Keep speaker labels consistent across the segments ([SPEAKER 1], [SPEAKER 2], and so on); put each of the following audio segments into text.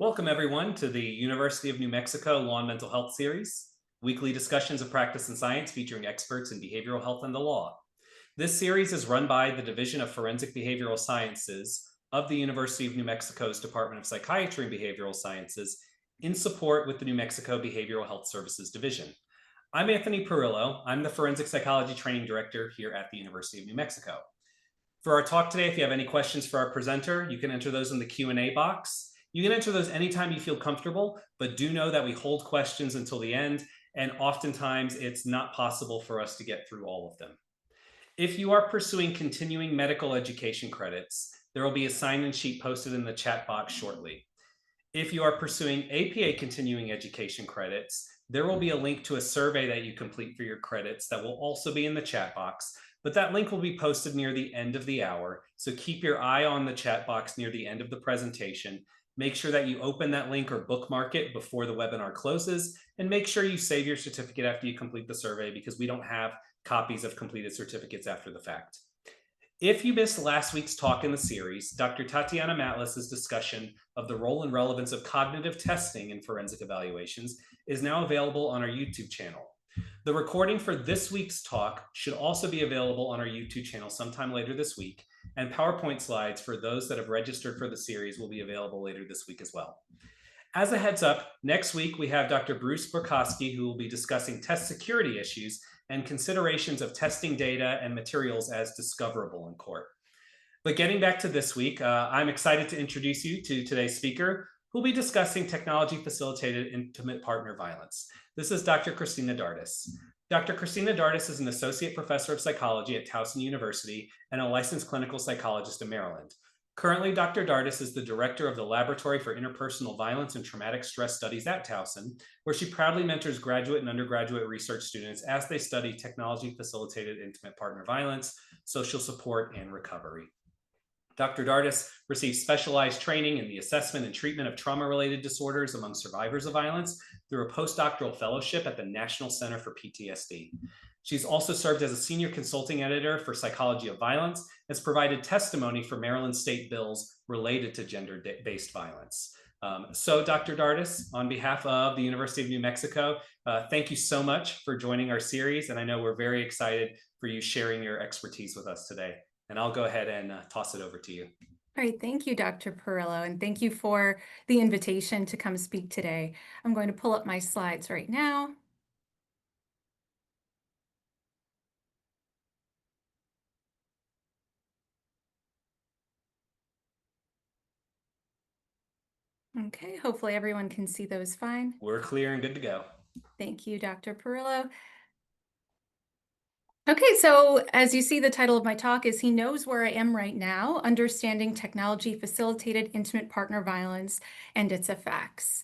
[SPEAKER 1] Welcome, everyone, to the University of New Mexico Law and Mental Health series, weekly discussions of practice and science featuring experts in behavioral health and the law. This series is run by the Division of Forensic Behavioral Sciences of the University of New Mexico's Department of Psychiatry and Behavioral Sciences in support with the New Mexico Behavioral Health Services Division. I'm Anthony Perillo. I'm the Forensic Psychology Training Director here at the University of New Mexico. For our talk today, if you have any questions for our presenter, you can enter those in the Q&A box. You can enter those anytime you feel comfortable, but do know that we hold questions until the end, and oftentimes it's not possible for us to get through all of them. If you are pursuing continuing medical education credits, there will be a sign-in sheet posted in the chat box shortly. If you are pursuing APA continuing education credits, there will be a link to a survey that you complete for your credits that will also be in the chat box, but that link will be posted near the end of the hour, so keep your eye on the chat box near the end of the presentation. Make sure that you open that link or bookmark it before the webinar closes, and make sure you save your certificate after you complete the survey because we don't have copies of completed certificates after the fact. If you missed last week's talk in the series, Dr. Tatiana Matlis's discussion of the role and relevance of cognitive testing in forensic evaluations is now available on our YouTube channel. The recording for this week's talk should also be available on our YouTube channel sometime later this week, and PowerPoint slides for those that have registered for the series will be available later this week as well. As a heads up, next week we have Dr. Bruce Burkowski, who will be discussing test security issues and considerations of testing data and materials as discoverable in court. But getting back to this week, I'm excited to introduce you to today's speaker, who will be discussing technology-facilitated intimate partner violence. This is Dr. Christina Dardis. Dr. Christina Dardis is an associate professor of psychology at Towson University and a licensed clinical psychologist in Maryland. Currently, Dr. Dardis is the director of the Laboratory for Interpersonal Violence and Traumatic Stress Studies at Towson, where she proudly mentors graduate and undergraduate research students as they study technology-facilitated intimate partner violence, social support, and recovery. Dr. Dardis received specialized training in the assessment and treatment of trauma-related disorders among survivors of violence through a postdoctoral fellowship at the National Center for PTSD. She's also served as a senior consulting editor for Psychology of Violence, has provided testimony for Maryland state bills related to gender-based violence. So Dr. Dardis, on behalf of the University of New Mexico, thank you so much for joining our series, and I know we're very excited for you sharing your expertise with us today. And I'll go ahead and toss it over to you.
[SPEAKER 2] All right, thank you, Dr. Perillo, and thank you for the invitation to come speak today. I'm going to pull up my slides right now. Okay, hopefully everyone can see those fine.
[SPEAKER 1] We're clear and good to go.
[SPEAKER 2] Thank you, Dr. Perillo. Okay, so as you see, the title of my talk is He Knows Where I Am Right Now, Understanding Technology-Facilitated Intimate Partner Violence and Its Effects.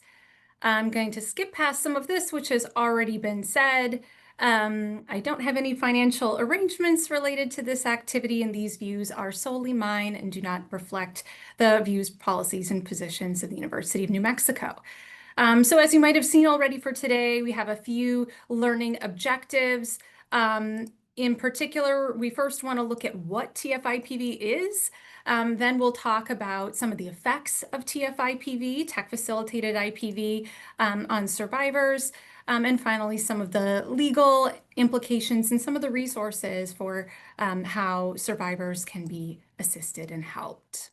[SPEAKER 2] I'm going to skip past some of this, which has already been said. I don't have any financial arrangements related to this activity, and these views are solely mine and do not reflect the views, policies, and positions of the University of New Mexico. So as you might have seen already for today, we have a few learning objectives. In particular, we first want to look at what TF-IPV is. Then we'll talk about some of the effects of TF-IPV, tech-facilitated IPV, on survivors. And finally, some of the legal implications and some of the resources for how survivors can be assisted and helped.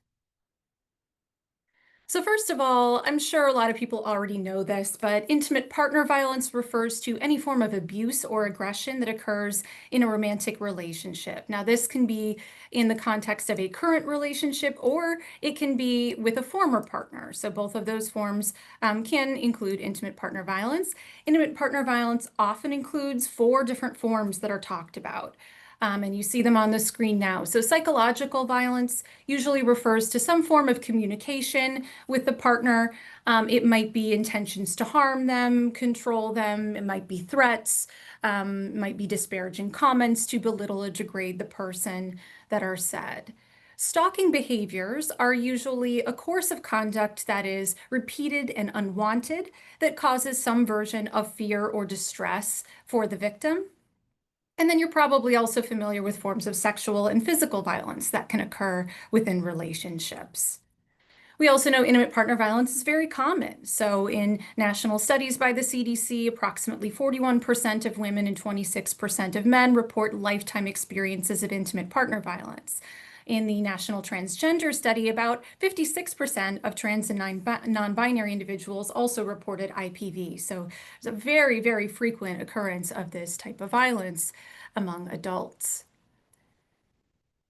[SPEAKER 2] So first of all, I'm sure a lot of people already know this, but intimate partner violence refers to any form of abuse or aggression that occurs in a romantic relationship. Now, this can be in the context of a current relationship, or it can be with a former partner. So both of those forms can include intimate partner violence. Intimate partner violence often includes 4 different forms that are talked about. And you see them on the screen now. So psychological violence usually refers to some form of communication with the partner. It might be intentions to harm them, control them. It might be threats, might be disparaging comments to belittle or degrade the person that are said. Stalking behaviors are usually a course of conduct that is repeated and unwanted that causes some version of fear or distress for the victim. And then you're probably also familiar with forms of sexual and physical violence that can occur within relationships. We also know intimate partner violence is very common. So, in national studies by the CDC, approximately 41% of women and 26% of men report lifetime experiences of intimate partner violence. In the National Transgender Study, about 56% of trans and non-binary individuals also reported IPV. So, there's a very, very frequent occurrence of this type of violence among adults.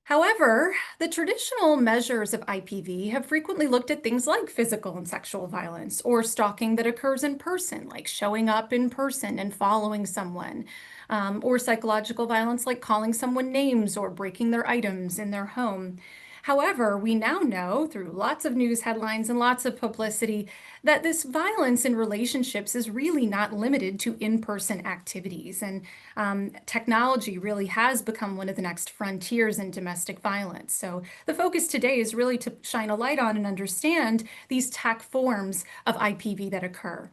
[SPEAKER 2] However, the traditional measures of IPV have frequently looked at things like physical and sexual violence or stalking that occurs in person, like showing up in person and following someone, or psychological violence like calling someone names or breaking their items in their home. However, we now know through lots of news headlines and lots of publicity that this violence in relationships is really not limited to in-person activities. And technology really has become one of the next frontiers in domestic violence. So the focus today is really to shine a light on and understand these tech forms of IPV that occur.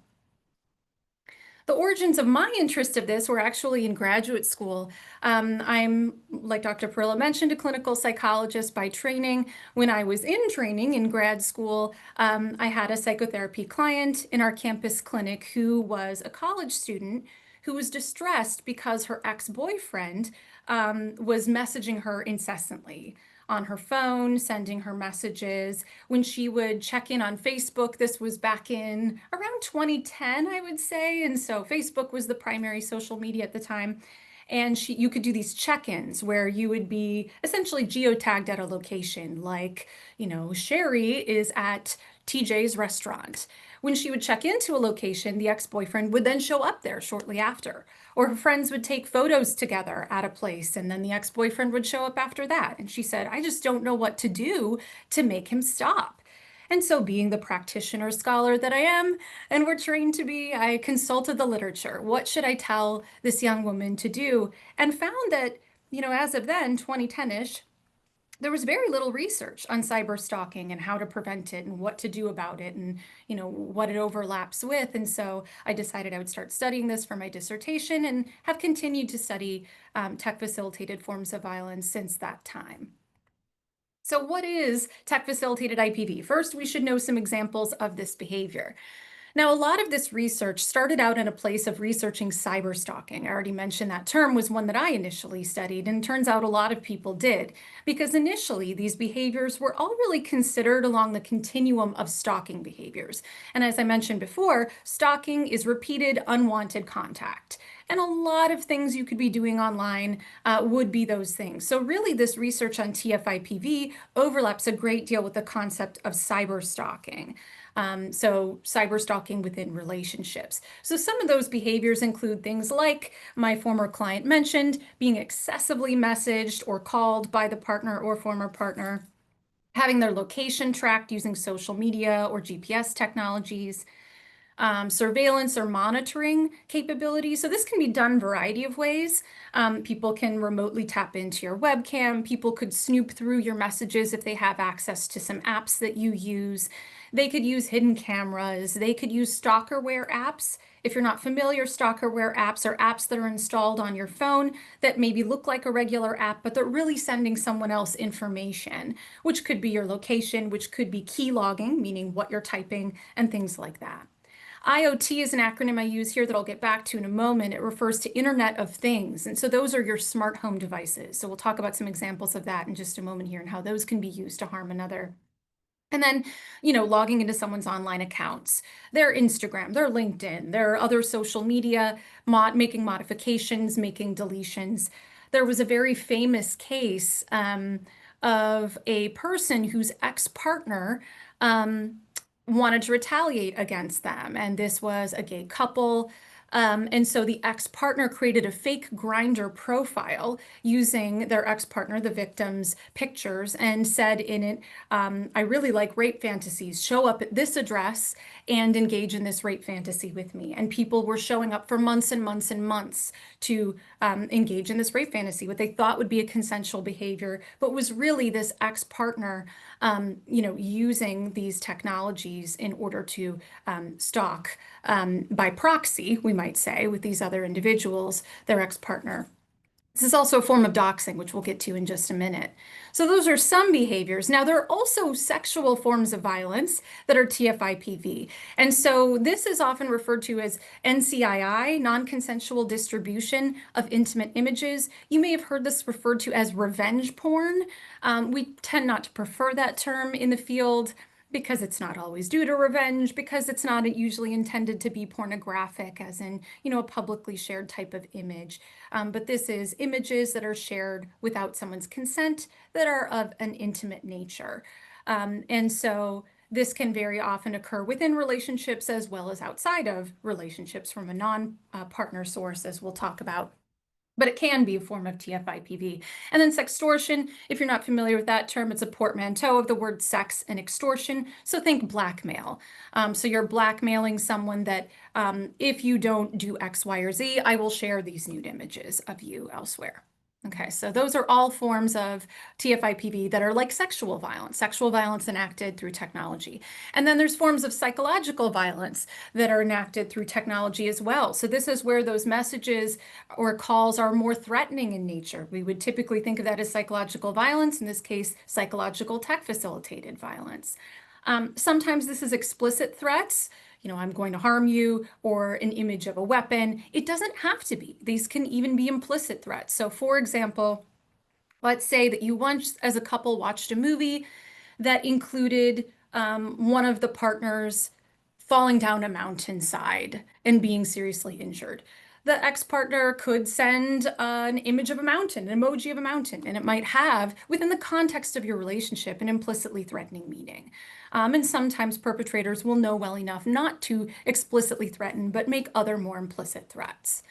[SPEAKER 2] The origins of my interest of this were actually in graduate school. I'm, like Dr. Perilla mentioned, a clinical psychologist by training. When I was in training in grad school, I had a psychotherapy client in our campus clinic who was a college student who was distressed because her ex-boyfriend was messaging her incessantly on her phone, sending her messages. When she would check in on Facebook, this was back in around 2010, I would say. And so Facebook was the primary social media at the time. And you could do these check-ins where you would be essentially geotagged at a location, like, Sherry is at TJ's restaurant. When she would check into a location, the ex-boyfriend would then show up there shortly after. Or her friends would take photos together at a place, and then the ex-boyfriend would show up after that. And she said, I just don't know what to do to make him stop. And so, being the practitioner scholar that I am, and we're trained to be, I consulted the literature. What should I tell this young woman to do? And found that, as of then, 2010-ish, there was very little research on cyber stalking and how to prevent it and what to do about it and what it overlaps with. And so I decided I would start studying this for my dissertation and have continued to study tech facilitated forms of violence since that time. So what is tech facilitated IPV? First, we should know some examples of this behavior. Now, a lot of this research started out in a place of researching cyber stalking. I already mentioned that term was one that I initially studied, and turns out a lot of people did, because initially these behaviors were all really considered along the continuum of stalking behaviors. And as I mentioned before, stalking is repeated unwanted contact. And a lot of things you could be doing online would be those things. So really this research on TF-IPV overlaps a great deal with the concept of cyber stalking. So cyber stalking within relationships. So some of those behaviors include things like my former client mentioned, being excessively messaged or called by the partner or former partner, having their location tracked using social media or GPS technologies, surveillance or monitoring capabilities. So this can be done a variety of ways. People can remotely tap into your webcam. People could snoop through your messages if they have access to some apps that you use. They could use hidden cameras. They could use stalkerware apps. If you're not familiar, stalkerware apps are apps that are installed on your phone that maybe look like a regular app, but they're really sending someone else information, which could be your location, which could be key logging, meaning what you're typing, and things like that. IoT is an acronym I use here that I'll get back to in a moment. It refers to Internet of Things. And so those are your smart home devices. So we'll talk about some examples of that in just a moment here and how those can be used to harm another. And then, logging into someone's online accounts, their Instagram, their LinkedIn, their other social media, making modifications, making deletions. There was a very famous case of a person whose ex-partner wanted to retaliate against them. And this was a gay couple. And so the ex-partner created a fake Grindr profile using their ex-partner, the victim's pictures, and said in it, I really like rape fantasies. Show up at this address and engage in this rape fantasy with me. And people were showing up for months and months and months to engage in this rape fantasy, what they thought would be a consensual behavior, but was really this ex-partner, using these technologies in order to stalk by proxy, we might say, with these other individuals, their ex-partner. This is also a form of doxing, which we'll get to in just a minute. So those are some behaviors. Now, there are also sexual forms of violence that are TF-IPV. And so this is often referred to as NCII, non-consensual distribution of intimate images. You may have heard this referred to as revenge porn. We tend not to prefer that term in the field because it's not always due to revenge, because it's not usually intended to be pornographic, as in, a publicly shared type of image. But this is images that are shared without someone's consent that are of an intimate nature. And so this can very often occur within relationships as well as outside of relationships from a non-partner source, as we'll talk about. But it can be a form of TF-IPV. And then sextortion, if you're not familiar with that term, it's a portmanteau of the word sex and extortion. So think blackmail. So you're blackmailing someone that if you don't do X, Y, or Z, I will share these nude images of you elsewhere. Okay, so those are all forms of TF-IPV that are like sexual violence enacted through technology. And then there's forms of psychological violence that are enacted through technology as well. So this is where those messages or calls are more threatening in nature. We would typically think of that as psychological violence, in this case, psychological tech-facilitated violence. Sometimes this is explicit threats. I'm going to harm you, or an image of a weapon. It doesn't have to be. These can even be implicit threats. So for example, let's say that you once as a couple watched a movie that included one of the partners falling down a mountainside and being seriously injured. The ex-partner could send an image of a mountain, an emoji of a mountain, and it might have, within the context of your relationship, an implicitly threatening meaning. And sometimes perpetrators will know well enough not to explicitly threaten, but make other more implicit threats.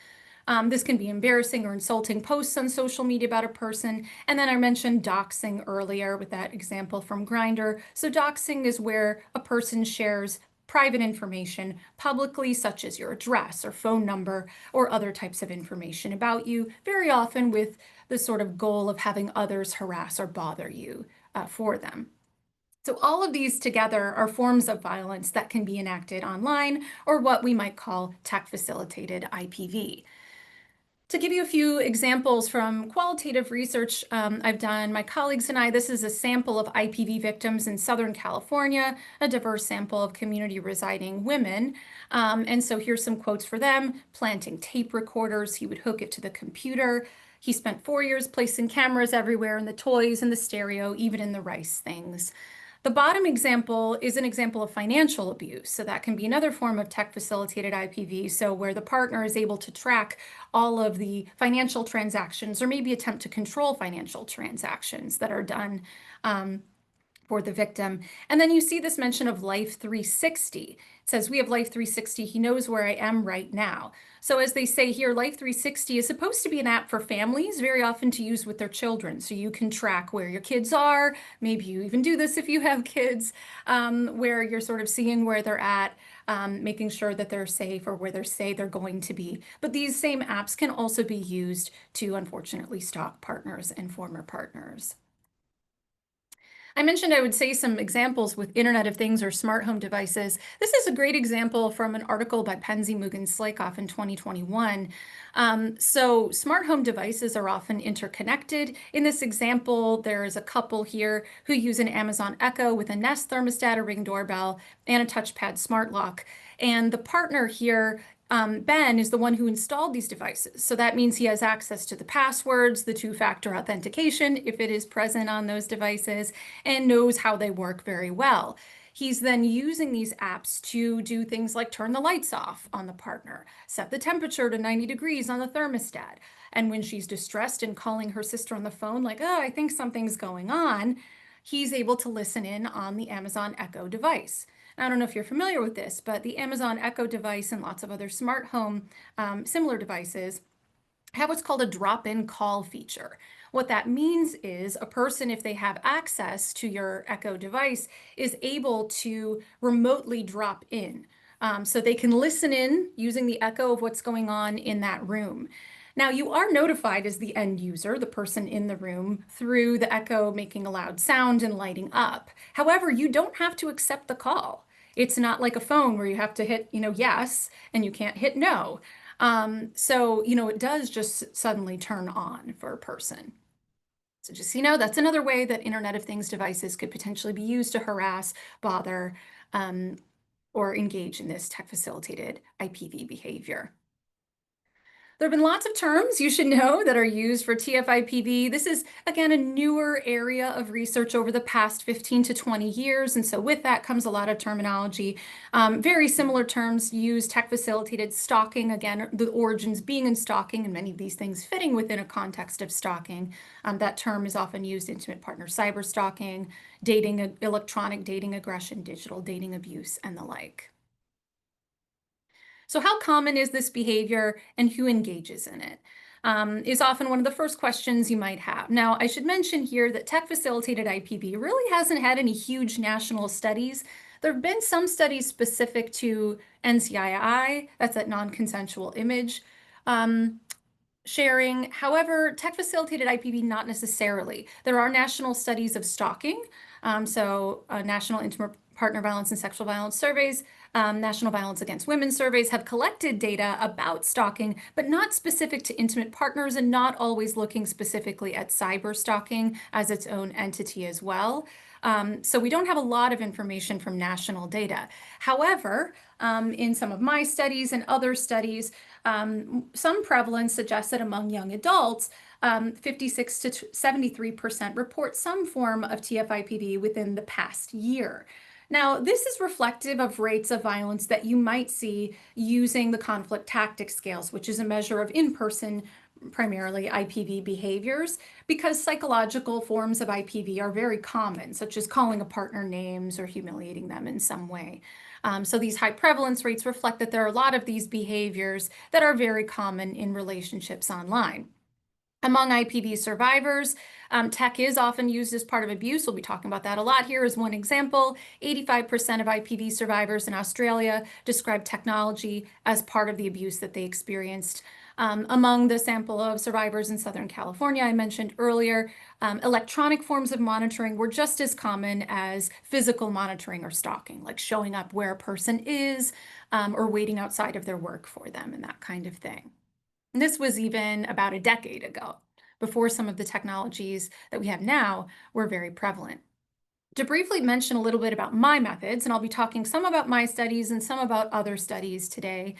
[SPEAKER 2] This can be embarrassing or insulting posts on social media about a person. And then I mentioned doxing earlier with that example from Grindr. So doxing is where a person shares private information publicly, such as your address or phone number or other types of information about you, very often with the sort of goal of having others harass or bother you for them. So all of these together are forms of violence that can be enacted online, or what we might call tech-facilitated IPV. To give you a few examples from qualitative research I've done, my colleagues and I, this is a sample of IPV victims in Southern California, a diverse sample of community residing women. And so here's some quotes for them. Planting tape recorders, he would hook it to the computer. He spent 4 years placing cameras everywhere in the toys and the stereo, even in the rice things. The bottom example is an example of financial abuse. So that can be another form of tech-facilitated IPV. So where the partner is able to track all of the financial transactions, or maybe attempt to control financial transactions that are done for the victim. And then you see this mention of Life 360. It says, we have Life 360. He knows where I am right now. So as they say here, Life 360 is supposed to be an app for families, very often to use with their children. So you can track where your kids are. Maybe you even do this if you have kids, where you're sort of seeing where they're at, making sure that they're safe or where they say they're going to be. But these same apps can also be used to, unfortunately, stalk partners and former partners. I mentioned I would say some examples with Internet of Things or smart home devices. This is a great example from an article by Penzi Mugen-Slakoff in 2021. So smart home devices are often interconnected. In this example, there is a couple here who use an Amazon Echo with a Nest thermostat, a Ring doorbell, and a touchpad smart lock. And the partner here, Ben, is the one who installed these devices. So that means he has access to the passwords, the two-factor authentication, if it is present on those devices, and knows how they work very well. He's then using these apps to do things like turn the lights off on the partner, set the temperature to 90 degrees on the thermostat. And when she's distressed and calling her sister on the phone, like, oh, I think something's going on, he's able to listen in on the Amazon Echo device. I don't know if you're familiar with this, but the Amazon Echo device and lots of other smart home similar devices have what's called a drop-in call feature. What that means is a person, if they have access to your Echo device, is able to remotely drop in. So they can listen in using the echo of what's going on in that room. Now, you are notified as the end user, the person in the room, through the echo making a loud sound and lighting up. However, you don't have to accept the call. It's not like a phone where you have to hit, yes, and you can't hit no. So, it does just suddenly turn on for a person. So just so you know, that's another way that Internet of Things devices could potentially be used to harass, bother, um, or engage in this tech-facilitated IPV behavior. There have been lots of terms you should know that are used for TF-IPV. This is, again, a newer area of research over the past 15 to 20 years. And so with that comes a lot of terminology. Very similar terms used, tech-facilitated stalking, again, the origins being in stalking and many of these things fitting within a context of stalking. That term is often used intimate partner cyber stalking, dating, electronic dating aggression, digital dating abuse, and the like. So how common is this behavior and who engages in it? Is often one of the first questions you might have. Now, I should mention here that tech-facilitated IPV really hasn't had any huge national studies. There have been some studies specific to NCII, that's that non-consensual image sharing. However, tech-facilitated IPV, not necessarily. There are national studies of stalking, National Intimate Partner Violence and Sexual Violence surveys, National Violence Against Women surveys have collected data about stalking, but not specific to intimate partners and not always looking specifically at cyber stalking as its own entity as well. So we don't have a lot of information from national data. However, in some of my studies and other studies, some prevalence suggests that among young adults, 56 to 73% report some form of TF-IPV within the past year. Now, this is reflective of rates of violence that you might see using the conflict tactics scales, which is a measure of in-person, primarily IPV behaviors, because psychological forms of IPV are very common, such as calling a partner names or humiliating them in some way. So these high prevalence rates reflect that there are a lot of these behaviors that are very common in relationships online. Among IPV survivors, tech is often used as part of abuse. We'll be talking about that a lot here as one example. 85% of IPV survivors in Australia describe technology as part of the abuse that they experienced. Among the sample of survivors in Southern California I mentioned earlier, electronic forms of monitoring were just as common as physical monitoring or stalking, like showing up where a person is or waiting outside of their work for them and that kind of thing. And this was even about a decade ago, before some of the technologies that we have now were very prevalent. To briefly mention a little bit about my methods, and I'll be talking some about my studies and some about other studies today.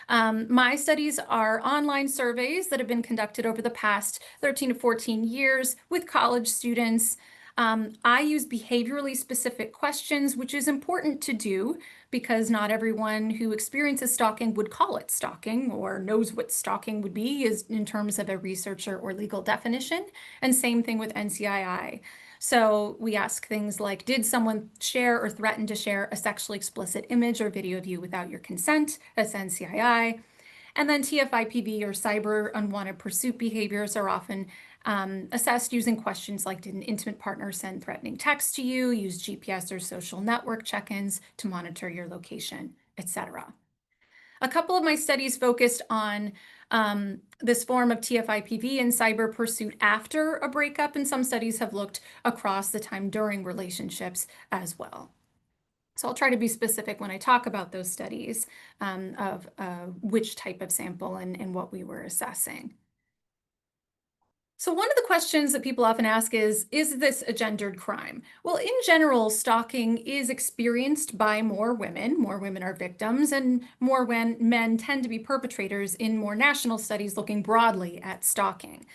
[SPEAKER 2] My studies are online surveys that have been conducted over the past 13 to 14 years with college students. I use behaviorally specific questions, which is important to do because not everyone who experiences stalking would call it stalking or knows what stalking would be is in terms of a researcher or legal definition. And same thing with NCII. So we ask things like, did someone share or threaten to share a sexually explicit image or video of you without your consent? That's NCII. And then TF-IPV or cyber unwanted pursuit behaviors are often assessed using questions like, did an intimate partner send threatening text to you, use GPS or social network check-ins to monitor your location, etc. A couple of my studies focused on this form of TF-IPV and cyber pursuit after a breakup, and some studies have looked across the time during relationships as well. So I'll try to be specific when I talk about those studies of which type of sample and what we were assessing. So one of the questions that people often ask is this a gendered crime? Well, in general, stalking is experienced by more women. More women are victims, and more when men tend to be perpetrators in more national studies looking broadly at stalking.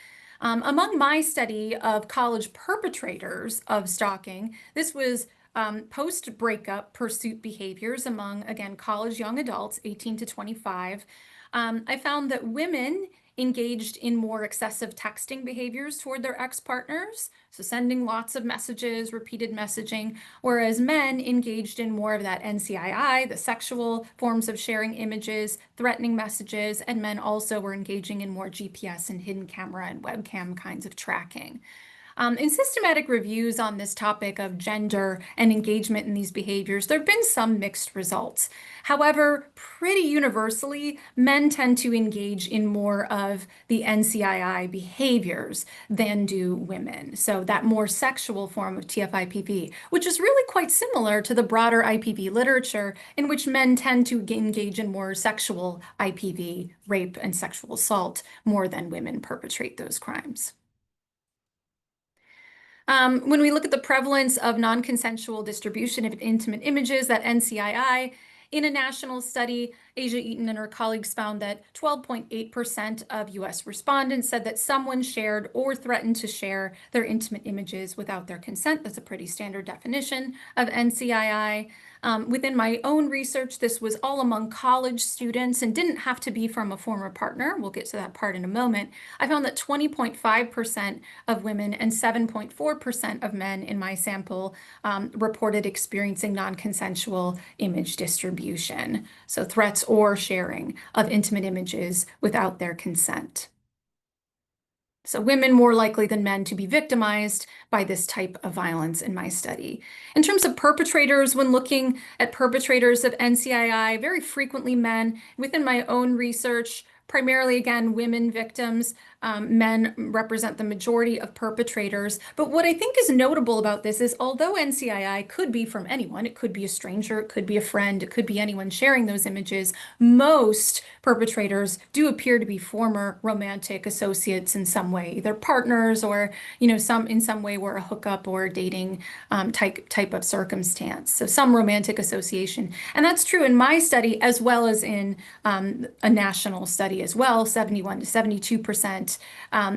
[SPEAKER 2] Among my study of college perpetrators of stalking, this was post-breakup pursuit behaviors among, again, college young adults, 18 to 25. I found that women engaged in more excessive texting behaviors toward their ex-partners, so sending lots of messages, repeated messaging, whereas men engaged in more of that NCII, the sexual forms of sharing images, threatening messages, and men also were engaging in more GPS and hidden camera and webcam kinds of tracking. In systematic reviews on this topic of gender and engagement in these behaviors, there have been some mixed results. However, pretty universally, men tend to engage in more of the NCII behaviors than do women. So that more sexual form of TF-IPV, which is really quite similar to the broader IPV literature, in which men tend to engage in more sexual IPV, rape and sexual assault, more than women perpetrate those crimes. When we look at the prevalence of non-consensual distribution of intimate images, that NCII, in a national study, Asia Eaton and her colleagues found that 12.8% of US respondents said that someone shared or threatened to share their intimate images without their consent. That's a pretty standard definition of NCII. Within my own research, this was all among college students and didn't have to be from a former partner. We'll get to that part in a moment. I found that 20.5% of women and 7.4% of men in my sample reported experiencing non-consensual image distribution. So threats or sharing of intimate images without their consent. So women more likely than men to be victimized by this type of violence in my study. In terms of perpetrators, when looking at perpetrators of NCII, very frequently men. Within my own research, primarily, again, women victims. Men represent the majority of perpetrators. But what I think is notable about this is although NCII could be from anyone, it could be a stranger, it could be a friend, it could be anyone sharing those images, most perpetrators do appear to be former romantic associates in some way, either partners or, in some way were a hookup or dating type of circumstance. So some romantic association. And that's true in my study as well as in a national study as well. 71 to 72%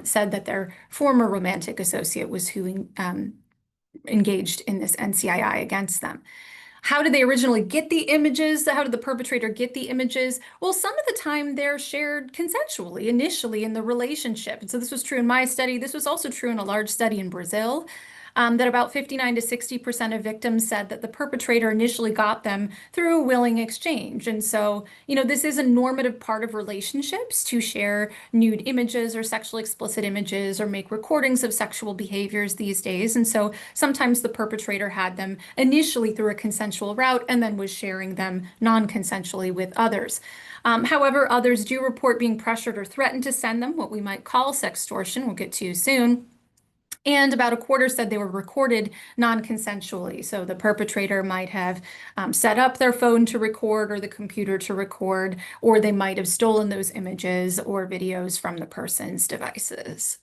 [SPEAKER 2] said that their former romantic associate was who engaged in this NCII against them. How did they originally get the images? How did the perpetrator get the images? Well, some of the time they're shared consensually initially in the relationship. And so this was true in my study. This was also true in a large study in Brazil. That about 59 to 60% of victims said that the perpetrator initially got them through a willing exchange. And so, this is a normative part of relationships to share nude images or sexually explicit images or make recordings of sexual behaviors these days. And so sometimes the perpetrator had them initially through a consensual route and then was sharing them non-consensually with others. However, others do report being pressured or threatened to send them, what we might call sextortion. We'll get to soon. And about a quarter said they were recorded non-consensually. So the perpetrator might have set up their phone to record or the computer to record, or they might have stolen those images or videos from the person's devices.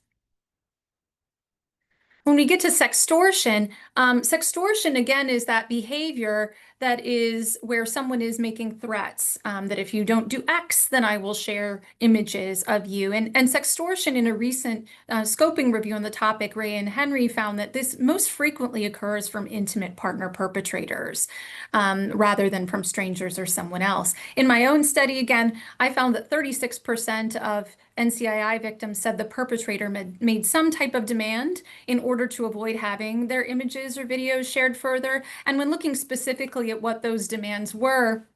[SPEAKER 2] When we get to sextortion, sextortion again is that behavior that is where someone is making threats that if you don't do X, then I will share images of you. And sextortion in a recent scoping review on the topic, Ray and Henry found that this most frequently occurs from intimate partner perpetrators rather than from strangers or someone else. In my own study, again, I found that 36% of NCII victims said the perpetrator made some type of demand in order to avoid having their images or videos shared further. And when looking specifically at what those demands were,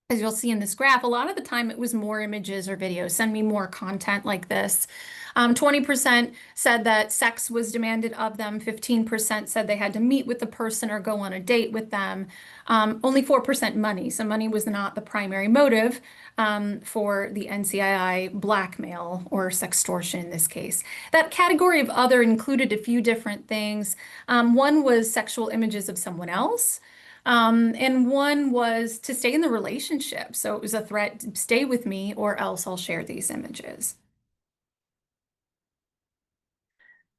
[SPEAKER 2] as you'll see in this graph, a lot of the time it was more images or videos. Send me more content like this. 20% said that sex was demanded of them. 15% said they had to meet with the person or go on a date with them. Only 4% money. So money was not the primary motive for the NCII blackmail or sextortion in this case. That category of other included a few different things. One was sexual images of someone else. And one was to stay in the relationship. So it was a threat, stay with me or else I'll share these images.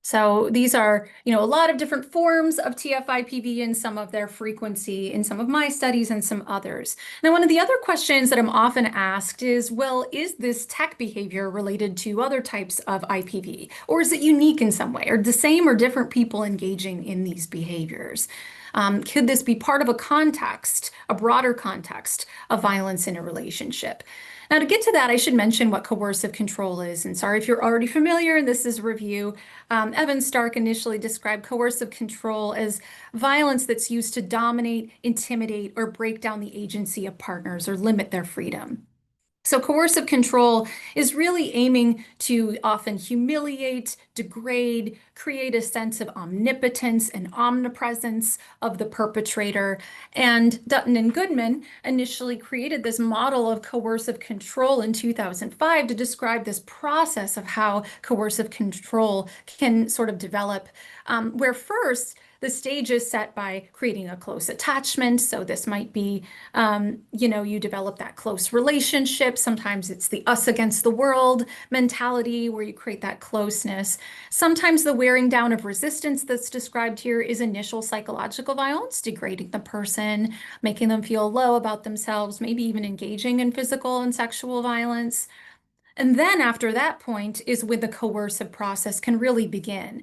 [SPEAKER 2] So these are, a lot of different forms of TF-IPV and some of their frequency in some of my studies and some others. Now, one of the other questions that I'm often asked is, well, is this tech behavior related to other types of IPV? Or is it unique in some way? Are the same or different people engaging in these behaviors? Could this be part of a context, a broader context of violence in a relationship? Now, to get to that, I should mention what coercive control is. And sorry if you're already familiar, and this is a review. Evan Stark initially described coercive control as violence that's used to dominate, intimidate, or break down the agency of partners or limit their freedom. So coercive control is really aiming to often humiliate, degrade, create a sense of omnipotence and omnipresence of the perpetrator. And Dutton and Goodman initially created this model of coercive control in 2005 to describe this process of how coercive control can sort of develop, where first, the stage is set by creating a close attachment. So this might be, you develop that close relationship. Sometimes it's the us against the world mentality where you create that closeness. Sometimes the wearing down of resistance that's described here is initial psychological violence, degrading the person, making them feel low about themselves, maybe even engaging in physical and sexual violence. And then after that point is when the coercive process can really begin,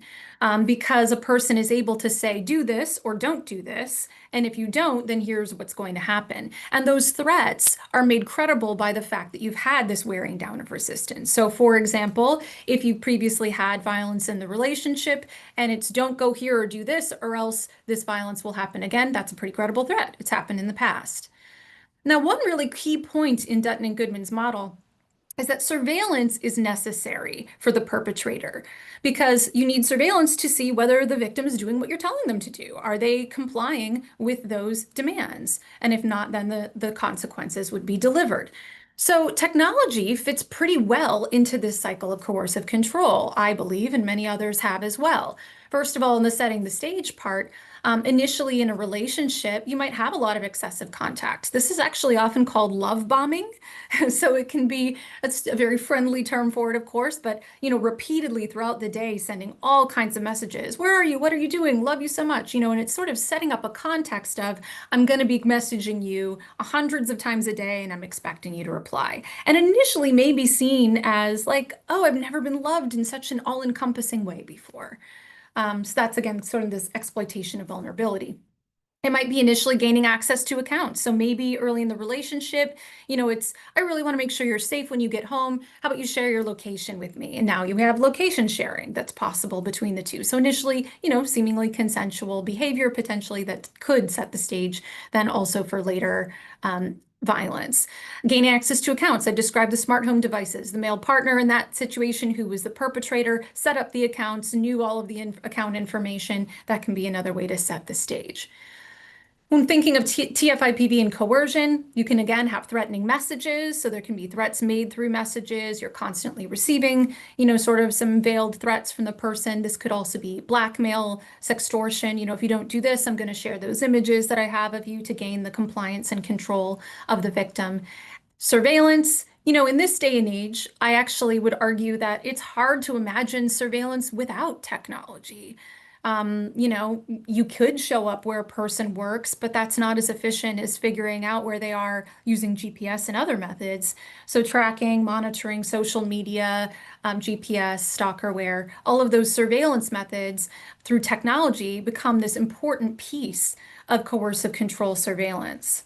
[SPEAKER 2] because a person is able to say, do this or don't do this. And if you don't, then here's what's going to happen. And those threats are made credible by the fact that you've had this wearing down of resistance. So for example, if you previously had violence in the relationship and it's don't go here or do this or else this violence will happen again, that's a pretty credible threat. It's happened in the past. Now, one really key point in Dutton and Goodman's model is that surveillance is necessary for the perpetrator because you need surveillance to see whether the victim is doing what you're telling them to do. Are they complying with those demands? And if not, then the consequences would be delivered. So technology fits pretty well into this cycle of coercive control, I believe, and many others have as well. First of all, in the setting the stage part, initially in a relationship, you might have a lot of excessive contact. This is actually often called love bombing. So it can be, it's a very friendly term for it, of course, but repeatedly throughout the day, sending all kinds of messages. Where are you? What are you doing? Love you so much. And it's sort of setting up a context of, I'm going to be messaging you hundreds of times a day and I'm expecting you to reply. And initially may be seen as like, oh, I've never been loved in such an all-encompassing way before. So that's, again, sort of this exploitation of vulnerability. It might be initially gaining access to accounts. So maybe early in the relationship, it's, I really want to make sure you're safe when you get home. How about you share your location with me? And now you have location sharing that's possible between the two. So initially, seemingly consensual behavior potentially that could set the stage then also for later violence. Gaining access to accounts. I described the smart home devices. The male partner in that situation who was the perpetrator set up the accounts, knew all of the account information. That can be another way to set the stage. When thinking of TF-IPV and coercion, you can again have threatening messages. So there can be threats made through messages. You're constantly receiving, sort of some veiled threats from the person. This could also be blackmail, sextortion. If you don't do this, I'm going to share those images that I have of you to gain the compliance and control of the victim. Surveillance. In this day and age, I actually would argue that it's hard to imagine surveillance without technology. You could show up where a person works, but that's not as efficient as figuring out where they are using GPS and other methods. So tracking, monitoring social media, GPS, stalkerware, all of those surveillance methods through technology become this important piece of coercive control surveillance.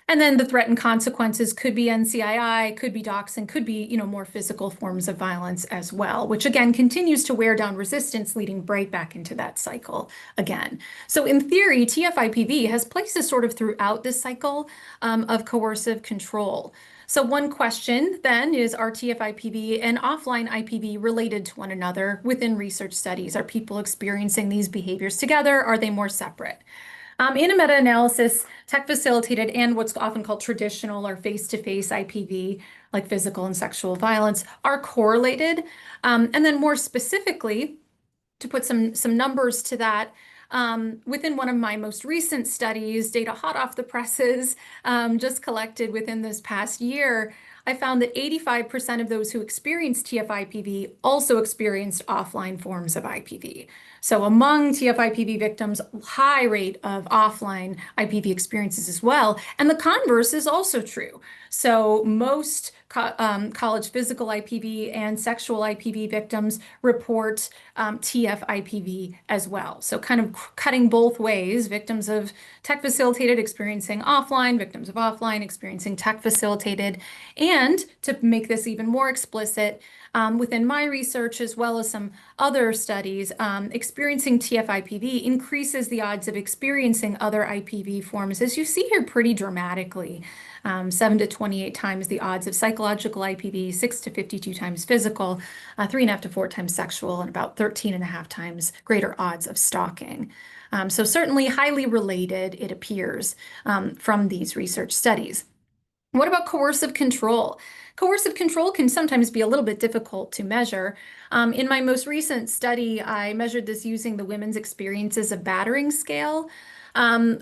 [SPEAKER 2] And then the threat and consequences could be NCII, could be doxing, could be, more physical forms of violence as well, which again continues to wear down resistance, leading right back into that cycle again. So in theory, TF-IPV has places sort of throughout this cycle of coercive control. So one question then is, are TF-IPV and offline IPV related to one another within research studies? Are people experiencing these behaviors together? Are they more separate? In a meta-analysis, tech-facilitated and what's often called traditional or face-to-face IPV, like physical and sexual violence, are correlated. And then more specifically, to put some numbers to that, within one of my most recent studies, data hot off the presses, just collected within this past year, I found that 85% of those who experienced TF-IPV also experienced offline forms of IPV. So among TF-IPV victims, high rate of offline IPV experiences as well. And the converse is also true. So most college physical IPV and sexual IPV victims report TF-IPV as well. So kind of cutting both ways, victims of tech-facilitated experiencing offline, victims of offline experiencing tech-facilitated. And to make this even more explicit, within my research, as well as some other studies, experiencing TF-IPV increases the odds of experiencing other IPV forms, as you see here, pretty dramatically. 7 to 28 times the odds of psychological IPV, 6 to 52 times physical, 3.5 to 4 times sexual, and about 13.5 times greater odds of stalking. So certainly highly related, it appears, from these research studies. What about coercive control? Coercive control can sometimes be a little bit difficult to measure. In my most recent study, I measured this using the Women's Experiences of Battering scale,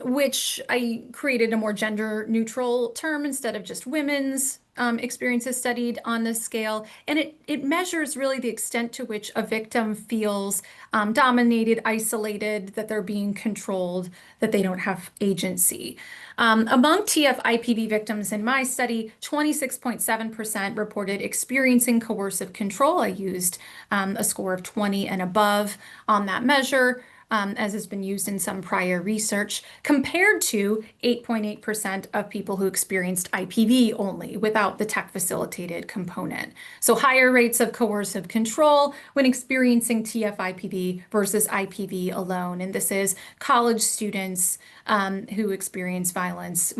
[SPEAKER 2] which I created a more gender neutral term instead of just women's experiences studied on this scale. And it measures really the extent to which a victim feels dominated, isolated, that they're being controlled, that they don't have agency. Among TF-IPV victims in my study, 26.7% reported experiencing coercive control. I used a score of 20 and above on that measure, as has been used in some prior research, compared to 8.8% of people who experienced IPV only without the tech-facilitated component. So higher rates of coercive control when experiencing TF-IPV versus IPV alone. And this is college students who experience violence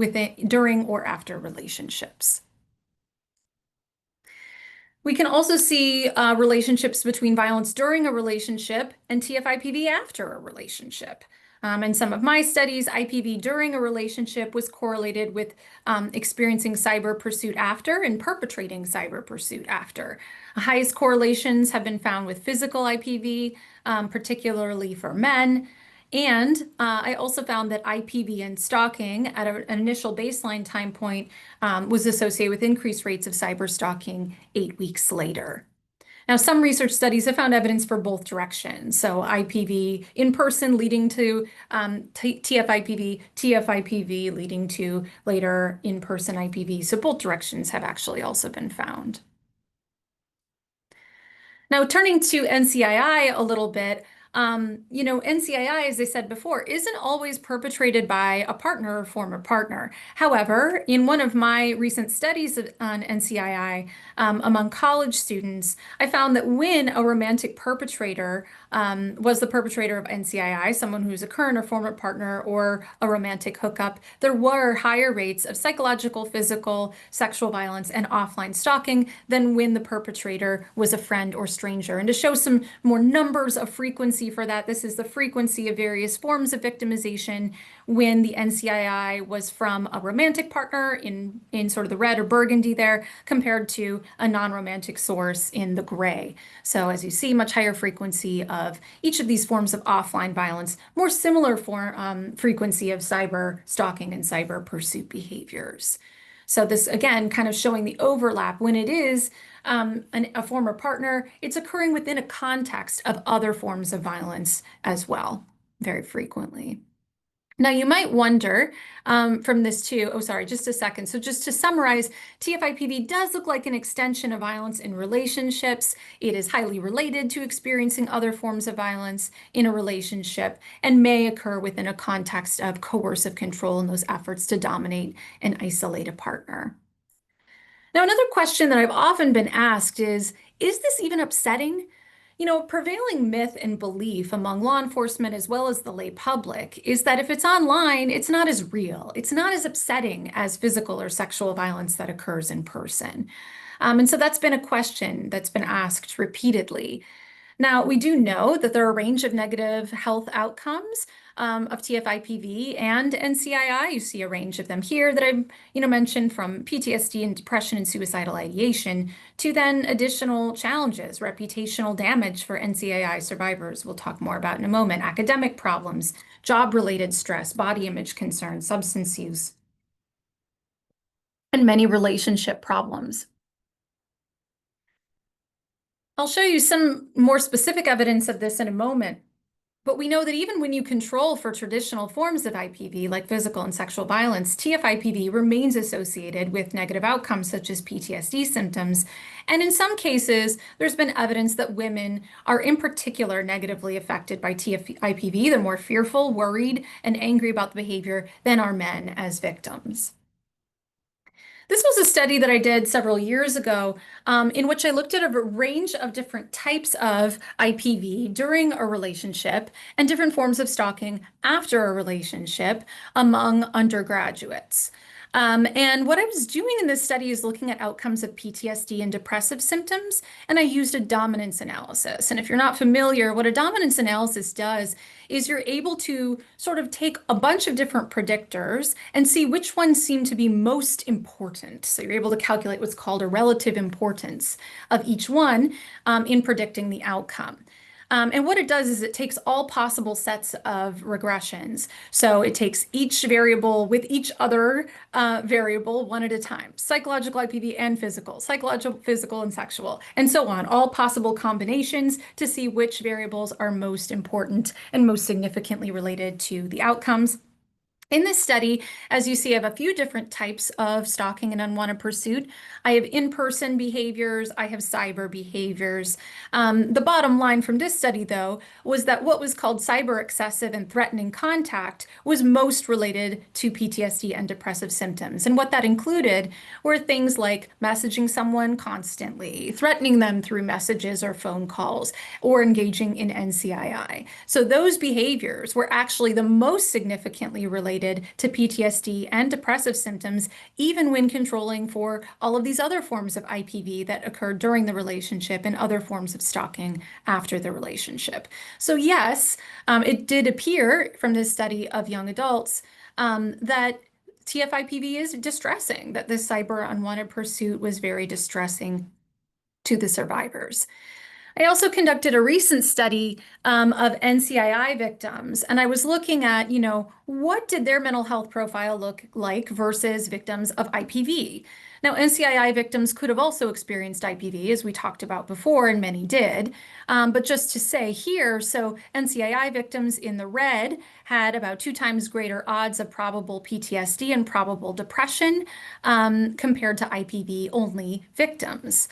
[SPEAKER 2] during or after relationships. We can also see relationships between violence during a relationship and TF-IPV after a relationship. In some of my studies, IPV during a relationship was correlated with experiencing cyber pursuit after and perpetrating cyber pursuit after. Highest correlations have been found with physical IPV, particularly for men. And I also found that IPV and stalking at an initial baseline time point was associated with increased rates of cyber stalking 8 weeks later. Now, some research studies have found evidence for both directions. So IPV in person leading to TF-IPV, TF-IPV leading to later in-person IPV. So both directions have actually also been found. Now, turning to NCII a little bit, NCII, as I said before, isn't always perpetrated by a partner or former partner. However, in one of my recent studies on NCII among college students, I found that when a romantic perpetrator was the perpetrator of NCII, someone who's a current or former partner or a romantic hookup, there were higher rates of psychological, physical, sexual violence, and offline stalking than when the perpetrator was a friend or stranger. And to show some more numbers of frequency for that, this is the frequency of various forms of victimization when the NCII was from a romantic partner in sort of the red or burgundy there, compared to a non-romantic source in the gray. So as you see, much higher frequency of each of these forms of offline violence, more similar frequency of cyber stalking and cyber pursuit behaviors. So this, again, kind of showing the overlap. When it is a former partner, it's occurring within a context of other forms of violence as well, very frequently. Now, you might wonder from this too, oh, sorry, just a second. So just to summarize, TF-IPV does look like an extension of violence in relationships. It is highly related to experiencing other forms of violence in a relationship and may occur within a context of coercive control in those efforts to dominate and isolate a partner. Now, another question that I've often been asked is this even upsetting? Prevailing myth and belief among law enforcement as well as the lay public is that if it's online, it's not as real. It's not as upsetting as physical or sexual violence that occurs in person. And so that's been a question that's been asked repeatedly. Now, we do know that there are a range of negative health outcomes of TF-IPV and NCII. You see a range of them here that I mentioned, from PTSD and depression and suicidal ideation to then additional challenges, reputational damage for NCII survivors, we'll talk more about in a moment, academic problems, job-related stress, body image concerns, substance use, and many relationship problems. I'll show you some more specific evidence of this in a moment, but we know that even when you control for traditional forms of IPV, like physical and sexual violence, TF-IPV remains associated with negative outcomes such as PTSD symptoms. And in some cases, there's been evidence that women are in particular negatively affected by TF-IPV. They're more fearful, worried, and angry about the behavior than are men as victims. This was a study that I did several years ago in which I looked at a range of different types of IPV during a relationship and different forms of stalking after a relationship among undergraduates. And what I was doing in this study is looking at outcomes of PTSD and depressive symptoms, and I used a dominance analysis. And if you're not familiar, what a dominance analysis does is you're able to sort of take a bunch of different predictors and see which ones seem to be most important. So you're able to calculate what's called a relative importance of each one in predicting the outcome. And what it does is it takes all possible sets of regressions. So it takes each variable with each other variable one at a time, psychological IPV and physical, psychological, physical, and sexual, and so on, all possible combinations to see which variables are most important and most significantly related to the outcomes. In this study, as you see, I have a few different types of stalking and unwanted pursuit. I have in-person behaviors, I have cyber behaviors. The bottom line from this study, though, was that what was called cyber excessive and threatening contact was most related to PTSD and depressive symptoms. And what that included were things like messaging someone constantly, threatening them through messages or phone calls, or engaging in NCII. So those behaviors were actually the most significantly related to PTSD and depressive symptoms, even when controlling for all of these other forms of IPV that occurred during the relationship and other forms of stalking after the relationship. So yes, it did appear from this study of young adults that TF-IPV is distressing, that this cyber unwanted pursuit was very distressing to the survivors. I also conducted a recent study of NCII victims, and I was looking at, what did their mental health profile look like versus victims of IPV? Now, NCII victims could have also experienced IPV, as we talked about before, and many did. But just to say here, so NCII victims in the red had about 2 times greater odds of probable PTSD and probable depression compared to IPV-only victims.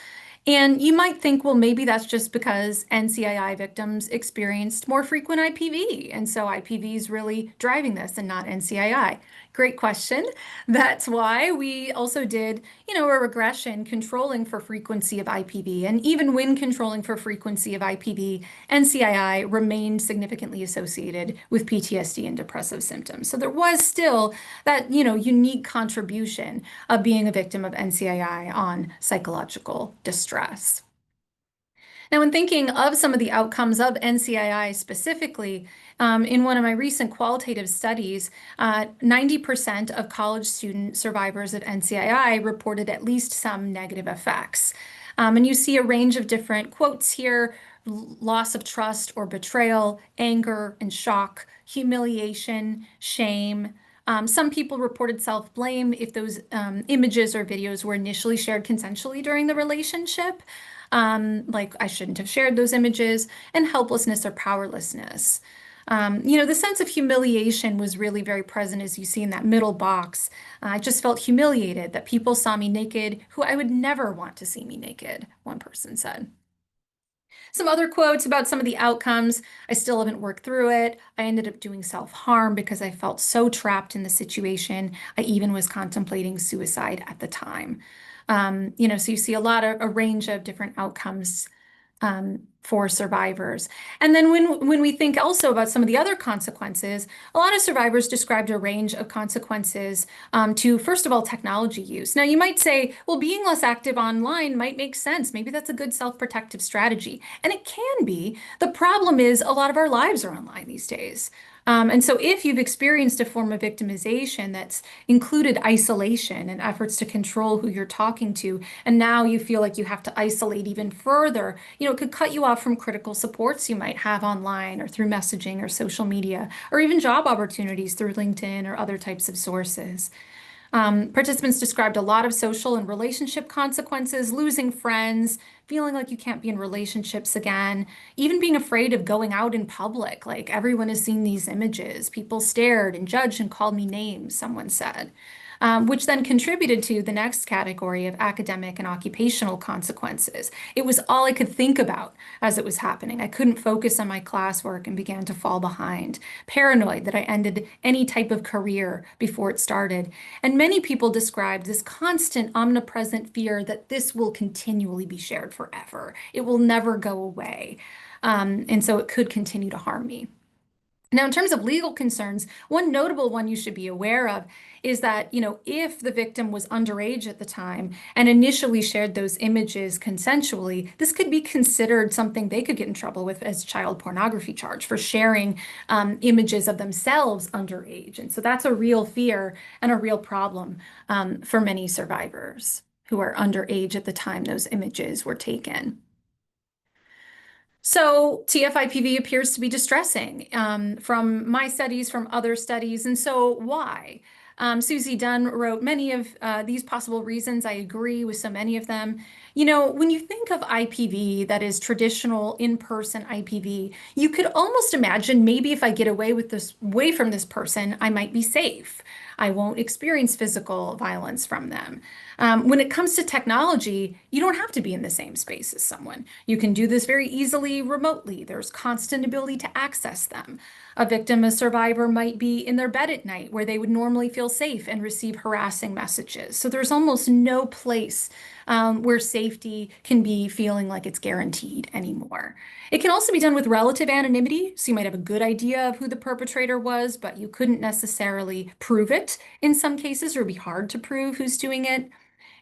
[SPEAKER 2] And you might think, well, maybe that's just because NCII victims experienced more frequent IPV, and so IPV is really driving this and not NCII. Great question. That's why we also did, a regression controlling for frequency of IPV. And even when controlling for frequency of IPV, NCII remained significantly associated with PTSD and depressive symptoms. So there was still that, unique contribution of being a victim of NCII on psychological distress. Now, when thinking of some of the outcomes of NCII specifically, in one of my recent qualitative studies, 90% of college student survivors of NCII reported at least some negative effects. And you see a range of different quotes here: loss of trust or betrayal, anger and shock, humiliation, shame. Some people reported self-blame if those images or videos were initially shared consensually during the relationship. Like I shouldn't have shared those images, and helplessness or powerlessness. The sense of humiliation was really very present, as you see in that middle box. I just felt humiliated that people saw me naked who I would never want to see me naked, one person said. Some other quotes about some of the outcomes: I still haven't worked through it. I ended up doing self-harm because I felt so trapped in the situation. I even was contemplating suicide at the time. So you see a range of different outcomes for survivors. And then when we think also about some of the other consequences, a lot of survivors described a range of consequences to, first of all, technology use. Now, you might say, well, being less active online might make sense. Maybe that's a good self-protective strategy. And it can be. The problem is a lot of our lives are online these days. And so if you've experienced a form of victimization that's included isolation and efforts to control who you're talking to, and now you feel like you have to isolate even further, it could cut you off from critical supports you might have online or through messaging or social media, or even job opportunities through LinkedIn or other types of sources. Participants described a lot of social and relationship consequences: losing friends, feeling like you can't be in relationships again, even being afraid of going out in public. Like, everyone has seen these images. People stared and judged and called me names, someone said. Which then contributed to the next category of academic and occupational consequences. It was all I could think about as it was happening. I couldn't focus on my classwork and began to fall behind. Paranoid that I ended any type of career before it started. And many people described this constant, omnipresent fear that this will continually be shared forever. It will never go away. And so it could continue to harm me. Now, in terms of legal concerns, one notable one you should be aware of is that, if the victim was underage at the time and initially shared those images consensually, this could be considered something they could get in trouble with as child pornography charge for sharing images of themselves underage. And so that's a real fear and a real problem for many survivors who are underage at the time those images were taken. So TF-IPV appears to be distressing from my studies, from other studies. And so why? Susie Dunn wrote many of these possible reasons. I agree with so many of them. When you think of IPV, that is traditional in-person IPV, you could almost imagine maybe if I get away from this person, I might be safe. I won't experience physical violence from them. When it comes to technology, you don't have to be in the same space as someone. You can do this very easily remotely. There's constant ability to access them. A victim, a survivor might be in their bed at night where they would normally feel safe and receive harassing messages. So there's almost no place where safety can be feeling like it's guaranteed anymore. It can also be done with relative anonymity. So you might have a good idea of who the perpetrator was, but you couldn't necessarily prove it in some cases, or it'd be hard to prove who's doing it.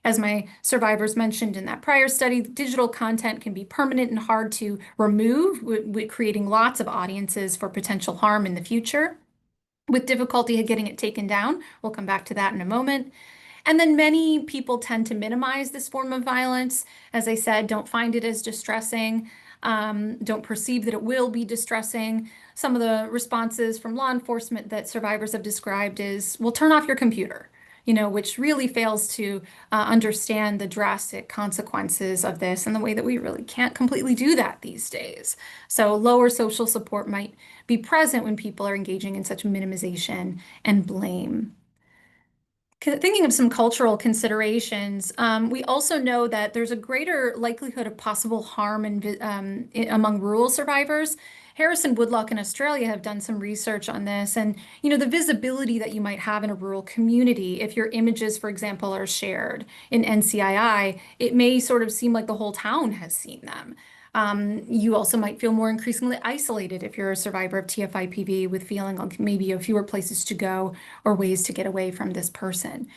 [SPEAKER 2] As my survivors mentioned in that prior study, digital content can be permanent and hard to remove, creating lots of audiences for potential harm in the future, with difficulty getting it taken down. We'll come back to that in a moment. And then many people tend to minimize this form of violence. As I said, don't find it as distressing, don't perceive that it will be distressing. Some of the responses from law enforcement that survivors have described is, well, turn off your computer, which really fails to understand the drastic consequences of this and the way that we really can't completely do that these days. So lower social support might be present when people are engaging in such minimization and blame. Thinking of some cultural considerations, we also know that there's a greater likelihood of possible harm among rural survivors. Harris and Woodlock in Australia have done some research on this, and the visibility that you might have in a rural community, if your images, for example, are shared in NCII, it may sort of seem like the whole town has seen them. You also might feel more increasingly isolated if you're a survivor of TF-IPV, with feeling like maybe you have fewer places to go or ways to get away from this person.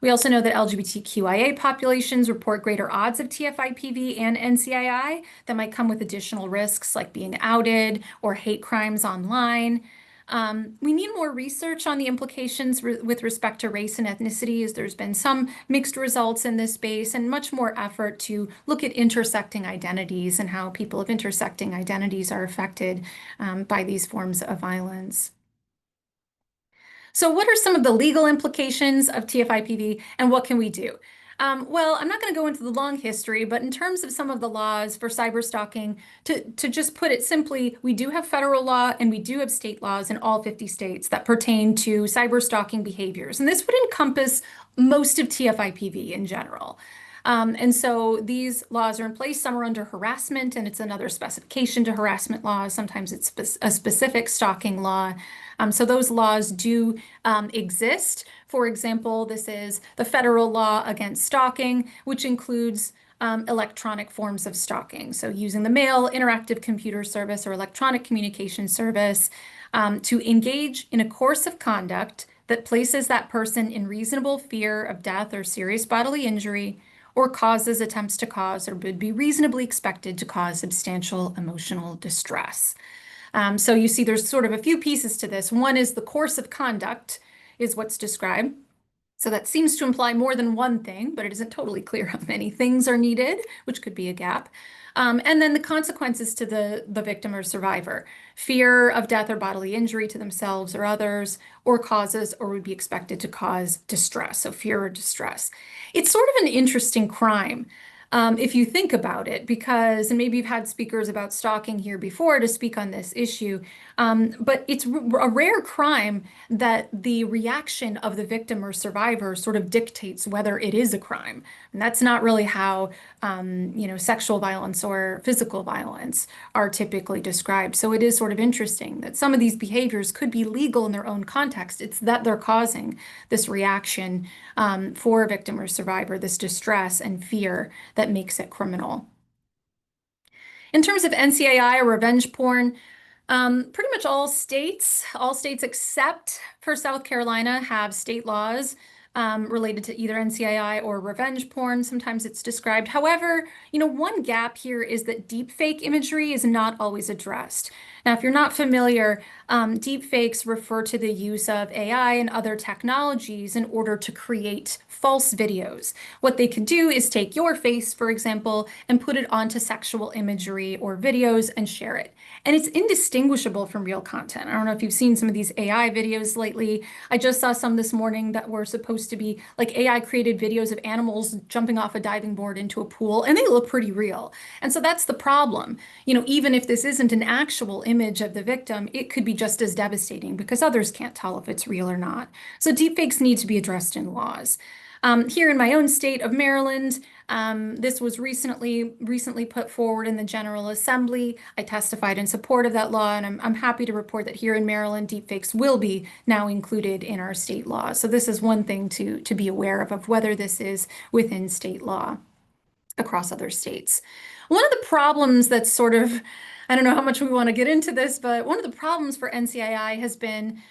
[SPEAKER 2] We also know that LGBTQIA populations report greater odds of TF-IPV and NCII that might come with additional risks like being outed or hate crimes online. We need more research on the implications with respect to race and ethnicity, as there's been some mixed results in this space, and much more effort to look at intersecting identities and how people of intersecting identities are affected by these forms of violence. So what are some of the legal implications of TF-IPV, and what can we do? Well, I'm not going to go into the long history, but in terms of some of the laws for cyberstalking, to just put it simply, we do have federal law and we do have state laws in all 50 states that pertain to cyberstalking behaviors. And this would encompass most of TF-IPV in general. And so these laws are in place. Some are under harassment, and it's another specification to harassment laws. Sometimes it's a specific stalking law. So those laws do exist. For example, this is the federal law against stalking, which includes electronic forms of stalking. So using the mail, interactive computer service, or electronic communication service to engage in a course of conduct that places that person in reasonable fear of death or serious bodily injury, or causes, attempts to cause, or would be reasonably expected to cause substantial emotional distress. So you see there's sort of a few pieces to this. One is the course of conduct is what's described. So that seems to imply more than one thing, but it isn't totally clear how many things are needed, which could be a gap. And then the consequences to the victim or survivor: fear of death or bodily injury to themselves or others, or causes or would be expected to cause distress, so fear or distress. It's sort of an interesting crime. If you think about it, because, and maybe you've had speakers about stalking here before to speak on this issue, but it's a rare crime that the reaction of the victim or survivor sort of dictates whether it is a crime. And that's not really how, sexual violence or physical violence are typically described. So it is sort of interesting that some of these behaviors could be legal in their own context. It's that they're causing this reaction for a victim or survivor, this distress and fear that makes it criminal. In terms of NCII or revenge porn, Pretty much all states except for South Carolina have state laws related to either NCII or revenge porn. Sometimes it's described. However, one gap here is that deepfake imagery is not always addressed. Now, if you're not familiar, deepfakes refer to the use of AI and other technologies in order to create false videos. What they could do is take your face, for example, and put it onto sexual imagery or videos and share it. And it's indistinguishable from real content. I don't know if you've seen some of these AI videos lately. I just saw some this morning that were supposed to be like AI created videos of animals jumping off a diving board into a pool, and they look pretty real. And so that's the problem. Even if this isn't an actual image of the victim, it could be just as devastating because others can't tell if it's real or not. So deepfakes need to be addressed in laws. Here in my own state of Maryland, this was recently put forward in the General Assembly. I testified in support of that law, and I'm happy to report that here in Maryland, deepfakes will be now included in our state law. So this is one thing to be aware of whether this is within state law across other states. One of the problems that's sort of, I don't know how much we want to get into this, but one of the problems for NCII has been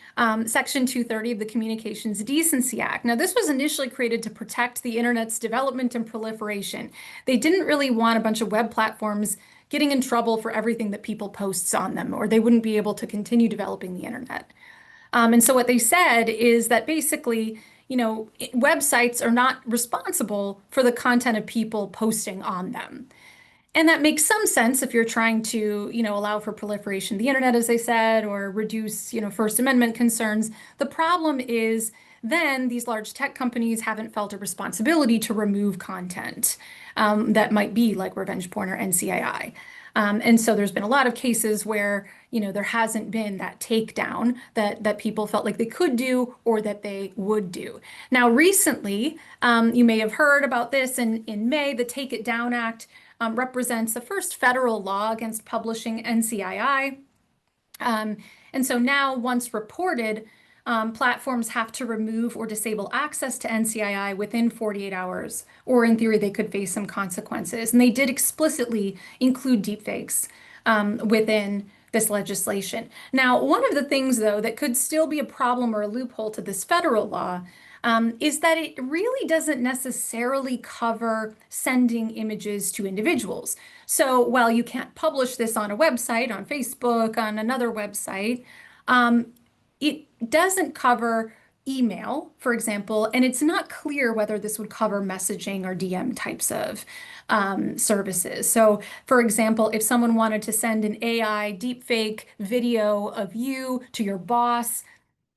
[SPEAKER 2] Section 230 of the Communications Decency Act. Now, this was initially created to protect the internet's development and proliferation. They didn't really want a bunch of web platforms getting in trouble for everything that people posts on them, or they wouldn't be able to continue developing the internet. And so what they said is that basically, websites are not responsible for the content of people posting on them. And that makes some sense if you're trying to, allow for proliferation of the internet, as they said, or reduce, First Amendment concerns. The problem is then these large tech companies haven't felt a responsibility to remove content that might be like revenge porn or NCII. And so there's been a lot of cases where, there hasn't been that takedown that people felt like they could do or that they would do. Now, recently, you may have heard about this in May, the Take It Down Act represents the first federal law against publishing NCII. And so now, once reported, platforms have to remove or disable access to NCII within 48 hours, or in theory, they could face some consequences. And they did explicitly include deepfakes within this legislation. Now, one of the things, though, that could still be a problem or a loophole to this federal law is that it really doesn't necessarily cover sending images to individuals. So while you can't publish this on a website, on Facebook, on another website, it doesn't cover email, for example, and it's not clear whether this would cover messaging or DM types of services. So, for example, if someone wanted to send an AI deepfake video of you to your boss,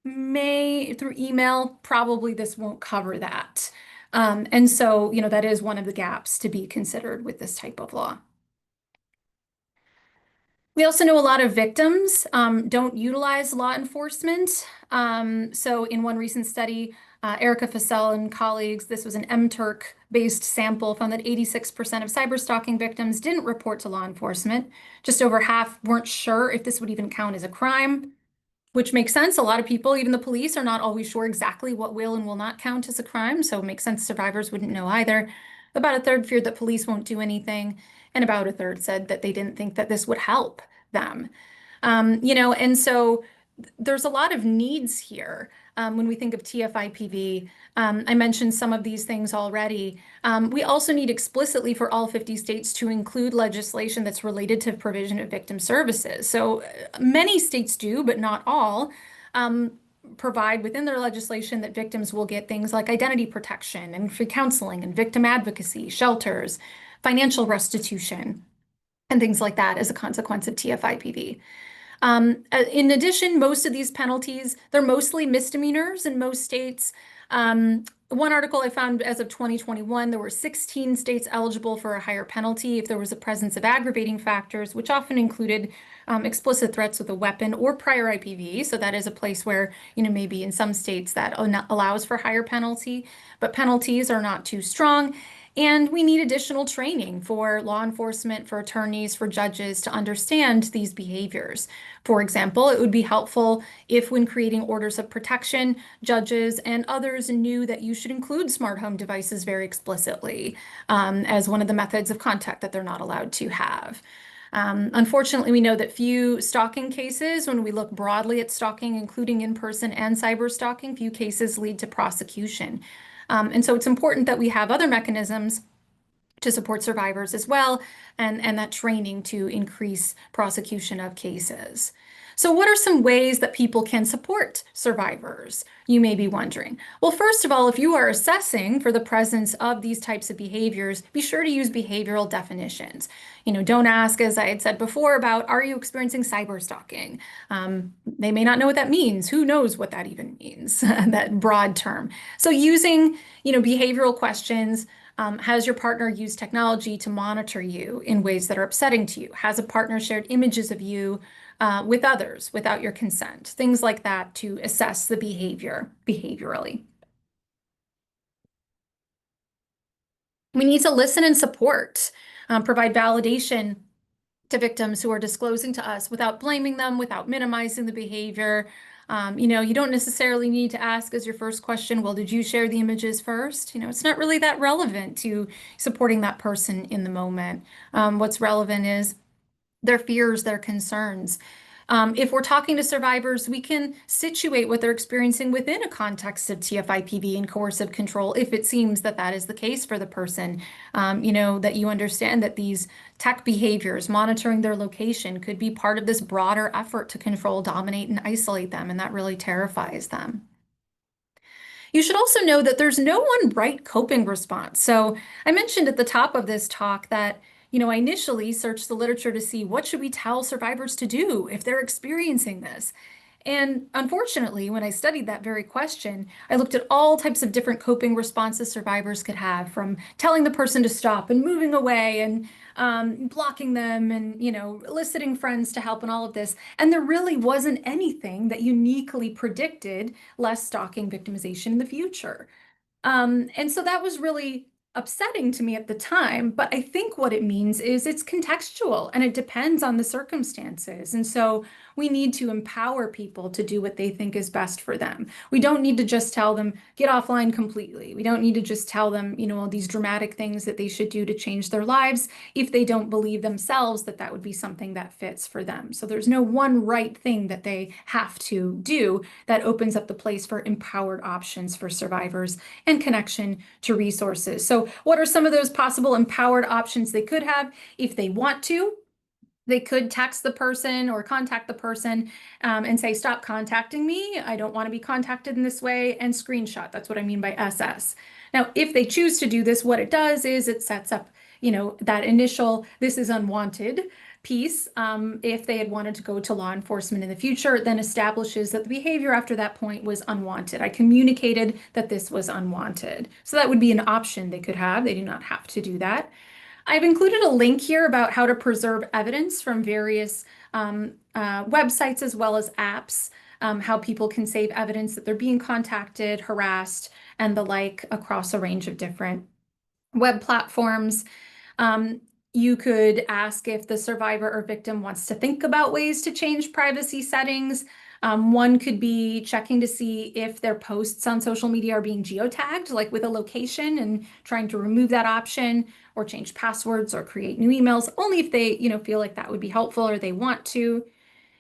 [SPEAKER 2] through email, probably this won't cover that. And so, that is one of the gaps to be considered with this type of law. We also know a lot of victims don't utilize law enforcement. So in one recent study, Erica Fassel and colleagues, this was an MTurk-based sample, found that 86% of cyberstalking victims didn't report to law enforcement. Just over half weren't sure if this would even count as a crime, which makes sense. A lot of people, even the police, are not always sure exactly what will and will not count as a crime. So it makes sense survivors wouldn't know either. About a third feared that police won't do anything. And about a third said that they didn't think that this would help them. And so there's a lot of needs here when we think of TF-IPV. I mentioned some of these things already. We also need explicitly for all 50 states to include legislation that's related to provision of victim services. So many states do, but not all, provide within their legislation that victims will get things like identity protection and free counseling and victim advocacy, shelters, financial restitution, and things like that as a consequence of TF-IPV. In addition, most of these penalties, they're mostly misdemeanors in most states. One article I found as of 2021, there were 16 states eligible for a higher penalty if there was a presence of aggravating factors, which often included explicit threats with a weapon or prior IPV. So that is a place where, maybe in some states that allows for higher penalty, but penalties are not too strong. And we need additional training for law enforcement, for attorneys, for judges to understand these behaviors. For example, it would be helpful if when creating orders of protection, judges and others knew that you should include smart home devices very explicitly as one of the methods of contact that they're not allowed to have. Unfortunately, we know that few stalking cases, when we look broadly at stalking, including in-person and cyber stalking, few cases lead to prosecution. And so it's important that we have other mechanisms to support survivors as well, and that training to increase prosecution of cases. So what are some ways that people can support survivors, you may be wondering? Well, first of all, if you are assessing for the presence of these types of behaviors, be sure to use behavioral definitions. Don't ask, as I had said before, about, are you experiencing cyber stalking? They may not know what that means. Who knows what that even means, that broad term. So using, behavioral questions. Has your partner used technology to monitor you in ways that are upsetting to you? Has a partner shared images of you with others without your consent? Things like that to assess the behavior behaviorally. We need to listen and support, provide validation to victims who are disclosing to us without blaming them, without minimizing the behavior. You don't necessarily need to ask as your first question, well, did you share the images first? It's not really that relevant to supporting that person in the moment. What's relevant is their fears, their concerns. If we're talking to survivors, we can situate what they're experiencing within a context of TF-IPV and coercive control if it seems that that is the case for the person. That you understand that these tech behaviors, monitoring their location, could be part of this broader effort to control, dominate, and isolate them, and that really terrifies them. You should also know that there's no one right coping response. So I mentioned at the top of this talk that I initially searched the literature to see what should we tell survivors to do if they're experiencing this. And unfortunately, when I studied that very question, I looked at all types of different coping responses survivors could have, from telling the person to stop and moving away and blocking them and, eliciting friends to help and all of this. And there really wasn't anything that uniquely predicted less stalking victimization in the future. And so that was really upsetting to me at the time, but I think what it means is it's contextual and it depends on the circumstances. And so we need to empower people to do what they think is best for them. We don't need to just tell them, get offline completely. We don't need to just tell them, all these dramatic things that they should do to change their lives if they don't believe themselves that that would be something that fits for them. So there's no one right thing that they have to do. That opens up the place for empowered options for survivors and connection to resources. So what are some of those possible empowered options they could have if they want to? They could text the person or contact the person and say, stop contacting me. I don't want to be contacted in this way, and screenshot. That's what I mean by SS. Now, if they choose to do this, what it does is it sets up, that initial, this is unwanted piece. If they had wanted to go to law enforcement in the future, it then establishes that the behavior after that point was unwanted. I communicated that this was unwanted. So that would be an option they could have. They do not have to do that. I've included a link here about how to preserve evidence from various websites as well as apps, how people can save evidence that they're being contacted, harassed, and the like across a range of different web platforms. You could ask if the survivor or victim wants to think about ways to change privacy settings. One could be checking to see if their posts on social media are being geotagged, like with a location, and trying to remove that option, or change passwords or create new emails, only if they, feel like that would be helpful or they want to.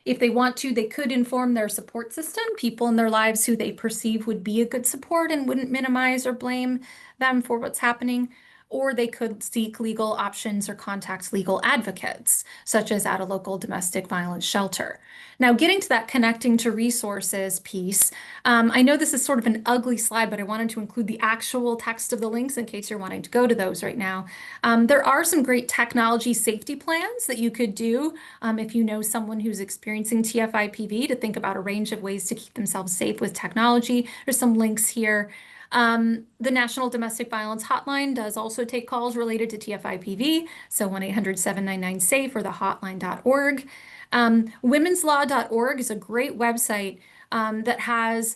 [SPEAKER 2] If they want to, they could inform their support system, people in their lives who they perceive would be a good support and wouldn't minimize or blame them for what's happening. Or they could seek legal options or contact legal advocates, such as at a local domestic violence shelter. Now, getting to that connecting to resources piece, I know this is sort of an ugly slide, but I wanted to include the actual text of the links in case you're wanting to go to those right now. There are some great technology safety plans that you could do if you know someone who's experiencing TF-IPV, to think about a range of ways to keep themselves safe with technology. There's some links here. The National Domestic Violence Hotline does also take calls related to TF-IPV, so 1-800-799-SAFE or the hotline.org. Womenslaw.org is a great website that has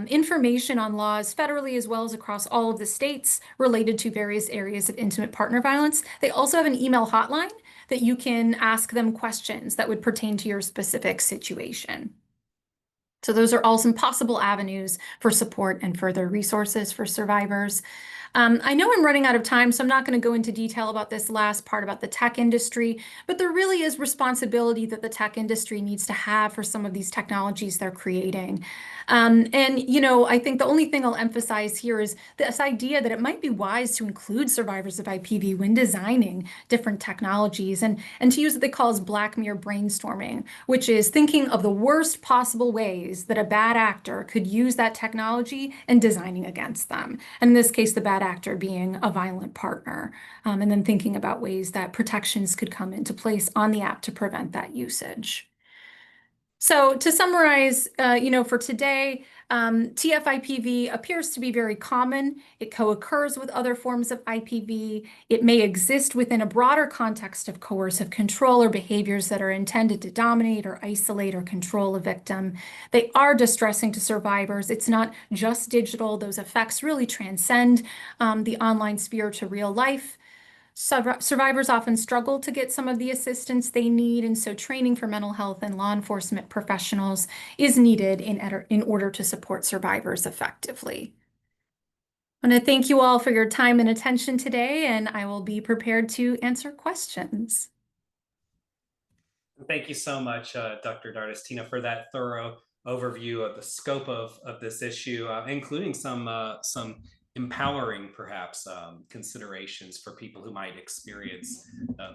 [SPEAKER 2] information on laws federally as well as across all of the states related to various areas of intimate partner violence. They also have an email hotline that you can ask them questions that would pertain to your specific situation. So those are all some possible avenues for support and further resources for survivors. I know I'm running out of time, so I'm not going to go into detail about this last part about the tech industry, but there really is responsibility that the tech industry needs to have for some of these technologies they're creating. I think the only thing I'll emphasize here is this idea that it might be wise to include survivors of IPV when designing different technologies and to use what they call as Black Mirror brainstorming, which is thinking of the worst possible ways that a bad actor could use that technology and designing against them. And in this case, the bad actor being a violent partner, and then thinking about ways that protections could come into place on the app to prevent that usage. So to summarize, for today, TF-IPV appears to be very common. It co-occurs with other forms of IPV. It may exist within a broader context of coercive control or behaviors that are intended to dominate or isolate or control a victim. They are distressing to survivors. It's not just digital. Those effects really transcend the online sphere to real life. Survivors often struggle to get some of the assistance they need, and so training for mental health and law enforcement professionals is needed in order to support survivors effectively. I want to thank you all for your time and attention today, and I will be prepared to answer questions.
[SPEAKER 1] Thank you so much, Dr. Dardis, Tina, for that thorough overview of the scope of this issue, including some empowering, perhaps, considerations for people who might experience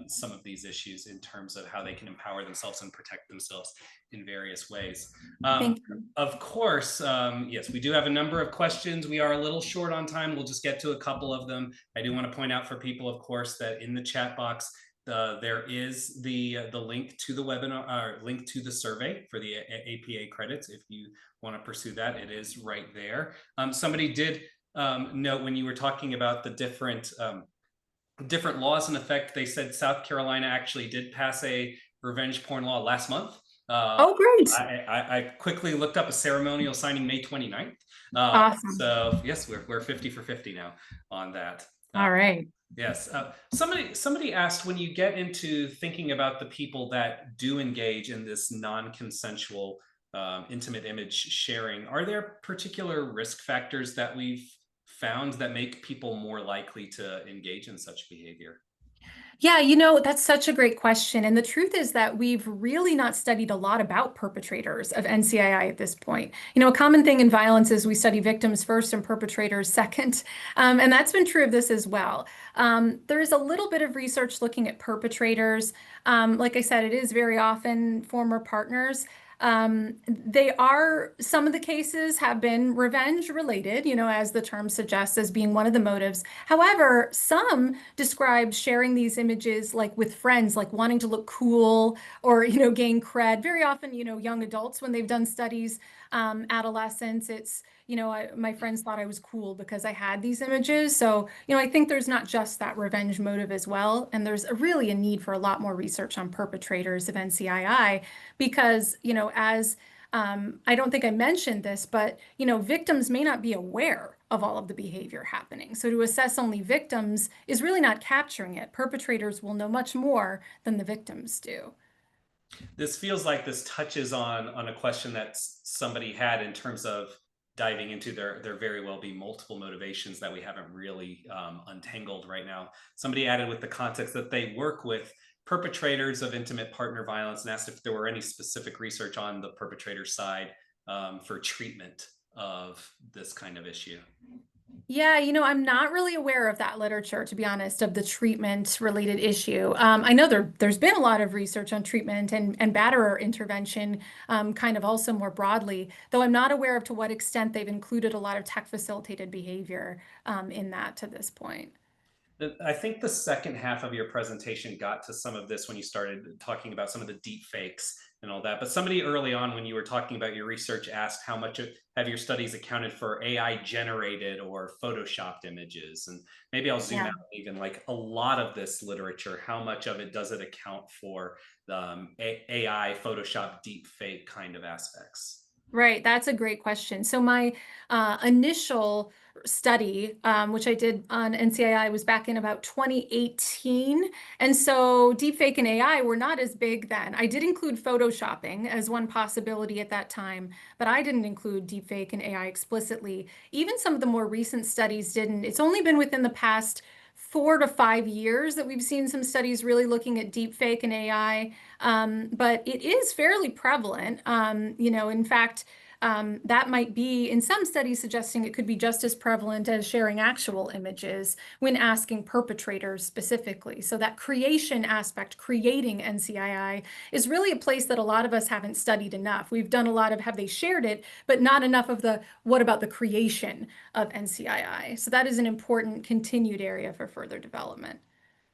[SPEAKER 1] some of these issues in terms of how they can empower themselves and protect themselves in various ways.
[SPEAKER 2] Thank you.
[SPEAKER 1] Of course, yes, we do have a number of questions. We are a little short on time. We'll just get to a couple of them. I do want to point out for people, of course, that in the chat box, there is the link to the webinar, or link to the survey for the APA credits. If you want to pursue that, it is right there. Somebody did note when you were talking about the different laws in effect, they said South Carolina actually did pass a revenge porn law last month.
[SPEAKER 2] Oh, great.
[SPEAKER 1] I quickly looked up a ceremonial signing May 29th.
[SPEAKER 2] Awesome.
[SPEAKER 1] So yes, we're 50 for 50 now on that.
[SPEAKER 2] All right.
[SPEAKER 1] Yes. Somebody asked, when you get into thinking about the people that do engage in this non-consensual intimate image sharing, are there particular risk factors that we've found that make people more likely to engage in such behavior?
[SPEAKER 2] Yeah, that's such a great question. And the truth is that we've really not studied a lot about perpetrators of NCII at this point. A common thing in violence is we study victims first and perpetrators second. And that's been true of this as well. There is a little bit of research looking at perpetrators. Like I said, it is very often former partners. Some of the cases have been revenge related, as the term suggests, as being one of the motives. However, some describe sharing these images like with friends, like wanting to look cool or, gain cred. Very often, young adults, when they've done studies, adolescents, it's, my friends thought I was cool because I had these images. So, I think there's not just that revenge motive as well. And there's really a need for a lot more research on perpetrators of NCII because, as I don't think I mentioned this, but, victims may not be aware of all of the behavior happening. So to assess only victims is really not capturing it. Perpetrators will know much more than the victims do.
[SPEAKER 1] This feels like this touches on a question that somebody had in terms of diving into there very well be multiple motivations that we haven't really untangled right now. Somebody added with the context that they work with perpetrators of intimate partner violence and asked if there were any specific research on the perpetrator side for treatment of this kind of issue.
[SPEAKER 2] Yeah, I'm not really aware of that literature, to be honest, of the treatment related issue. I know there's been a lot of research on treatment and batterer intervention, kind of also more broadly, though I'm not aware of to what extent they've included a lot of tech facilitated behavior in that to this point.
[SPEAKER 1] I think the second half of your presentation got to some of this when you started talking about some of the deep fakes and all that. But somebody early on, when you were talking about your research, asked how much have your studies accounted for AI generated or photoshopped images? And maybe I'll zoom out even, like, a lot of this literature, how much of it does it account for AI, Photoshop, deep fake kind of aspects?
[SPEAKER 2] Right, that's a great question. So my initial study, which I did on NCII, was back in about 2018. And so deepfake and AI were not as big then. I did include photoshopping as one possibility at that time, but I didn't include deepfake and AI explicitly. Even some of the more recent studies didn't. It's only been within the past 4 to 5 years that we've seen some studies really looking at deepfake and AI. But it is fairly prevalent. In fact, that might be in some studies suggesting it could be just as prevalent as sharing actual images when asking perpetrators specifically. So that creation aspect, creating NCII, is really a place that a lot of us haven't studied enough. We've done a lot of have they shared it, but not enough of the what about the creation of NCII. So that is an important continued area for further development.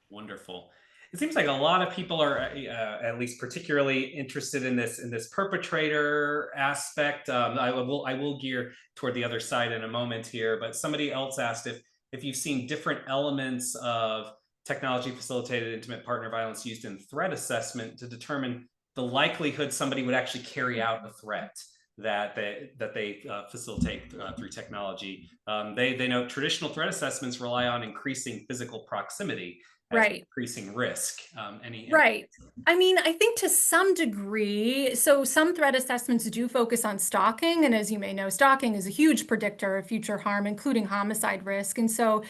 [SPEAKER 1] Wonderful. It seems like a lot of people are, at least particularly interested in this perpetrator aspect. I will gear toward the other side in a moment here, but somebody else asked if you've seen different elements of technology facilitated intimate partner violence used in threat assessment to determine the likelihood somebody would actually carry out a threat that they facilitate through technology. They know traditional threat assessments rely on increasing physical proximity as
[SPEAKER 2] Right.
[SPEAKER 1] increasing risk. Any
[SPEAKER 2] Right. I mean, I think to some degree, so some threat assessments do focus on stalking. And as you may know, stalking is a huge predictor of future harm, including homicide risk. And so,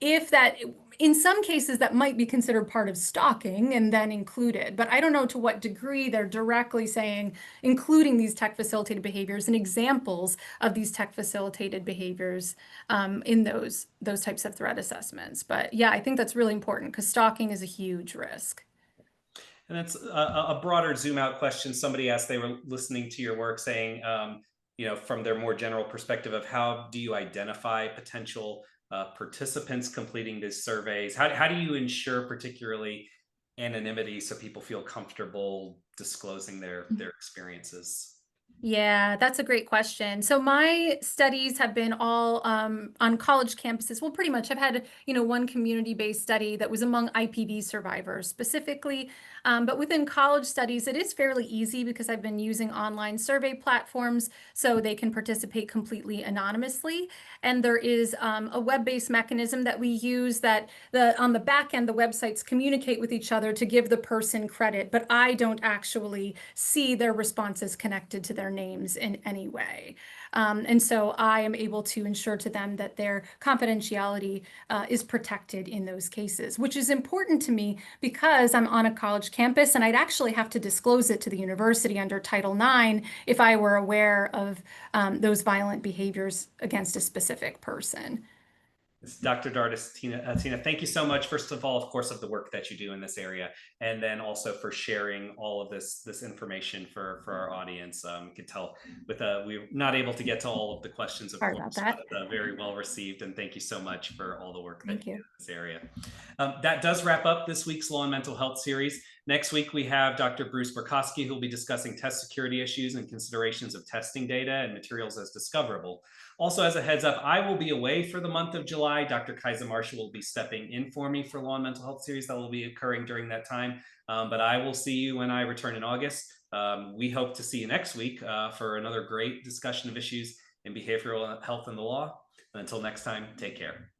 [SPEAKER 2] if that, in some cases, that might be considered part of stalking and then included. But I don't know to what degree they're directly saying, including these tech facilitated behaviors and examples of these tech facilitated behaviors in those types of threat assessments. But yeah, I think that's really important because stalking is a huge risk.
[SPEAKER 1] And that's a broader zoom out question. Somebody asked, they were listening to your work saying, from their more general perspective of how do you identify potential participants completing these surveys? How do you ensure particularly anonymity so people feel comfortable disclosing their experiences?
[SPEAKER 2] Yeah, that's a great question. So my studies have been all on college campuses. Well, pretty much. I've had, one community-based study that was among IPV survivors specifically. But within college studies, it is fairly easy because I've been using online survey platforms so they can participate completely anonymously. And there is a web-based mechanism that we use that on the back end, the websites communicate with each other to give the person credit, but I don't actually see their responses connected to their names in any way. And so I am able to ensure to them that their confidentiality is protected in those cases, which is important to me because I'm on a college campus and I'd actually have to disclose it to the university under Title IX if I were aware of those violent behaviors against a specific person.
[SPEAKER 1] It's Dr. Dardis, Tina, thank you so much. First of all, of course, of the work that you do in this area, and then also for sharing all of this information for our audience. You can tell we're not able to get to all of the questions, of
[SPEAKER 2] Sorry about
[SPEAKER 1] course,
[SPEAKER 2] that.
[SPEAKER 1] but very well received. And thank you so much for all the work that you
[SPEAKER 2] Thank
[SPEAKER 1] do
[SPEAKER 2] you.
[SPEAKER 1] in this area. That does wrap up this week's Law and Mental Health series. Next week, we have Dr. Bruce Burkowski, who will be discussing test security issues and considerations of testing data and materials as discoverable. Also, as a heads up, I will be away for the month of July. Dr. Kaiser Marshall will be stepping in for me for Law and Mental Health series that will be occurring during that time. But I will see you when I return in August. We hope to see you next week for another great discussion of issues in behavioral health and the law. And until next time, take care.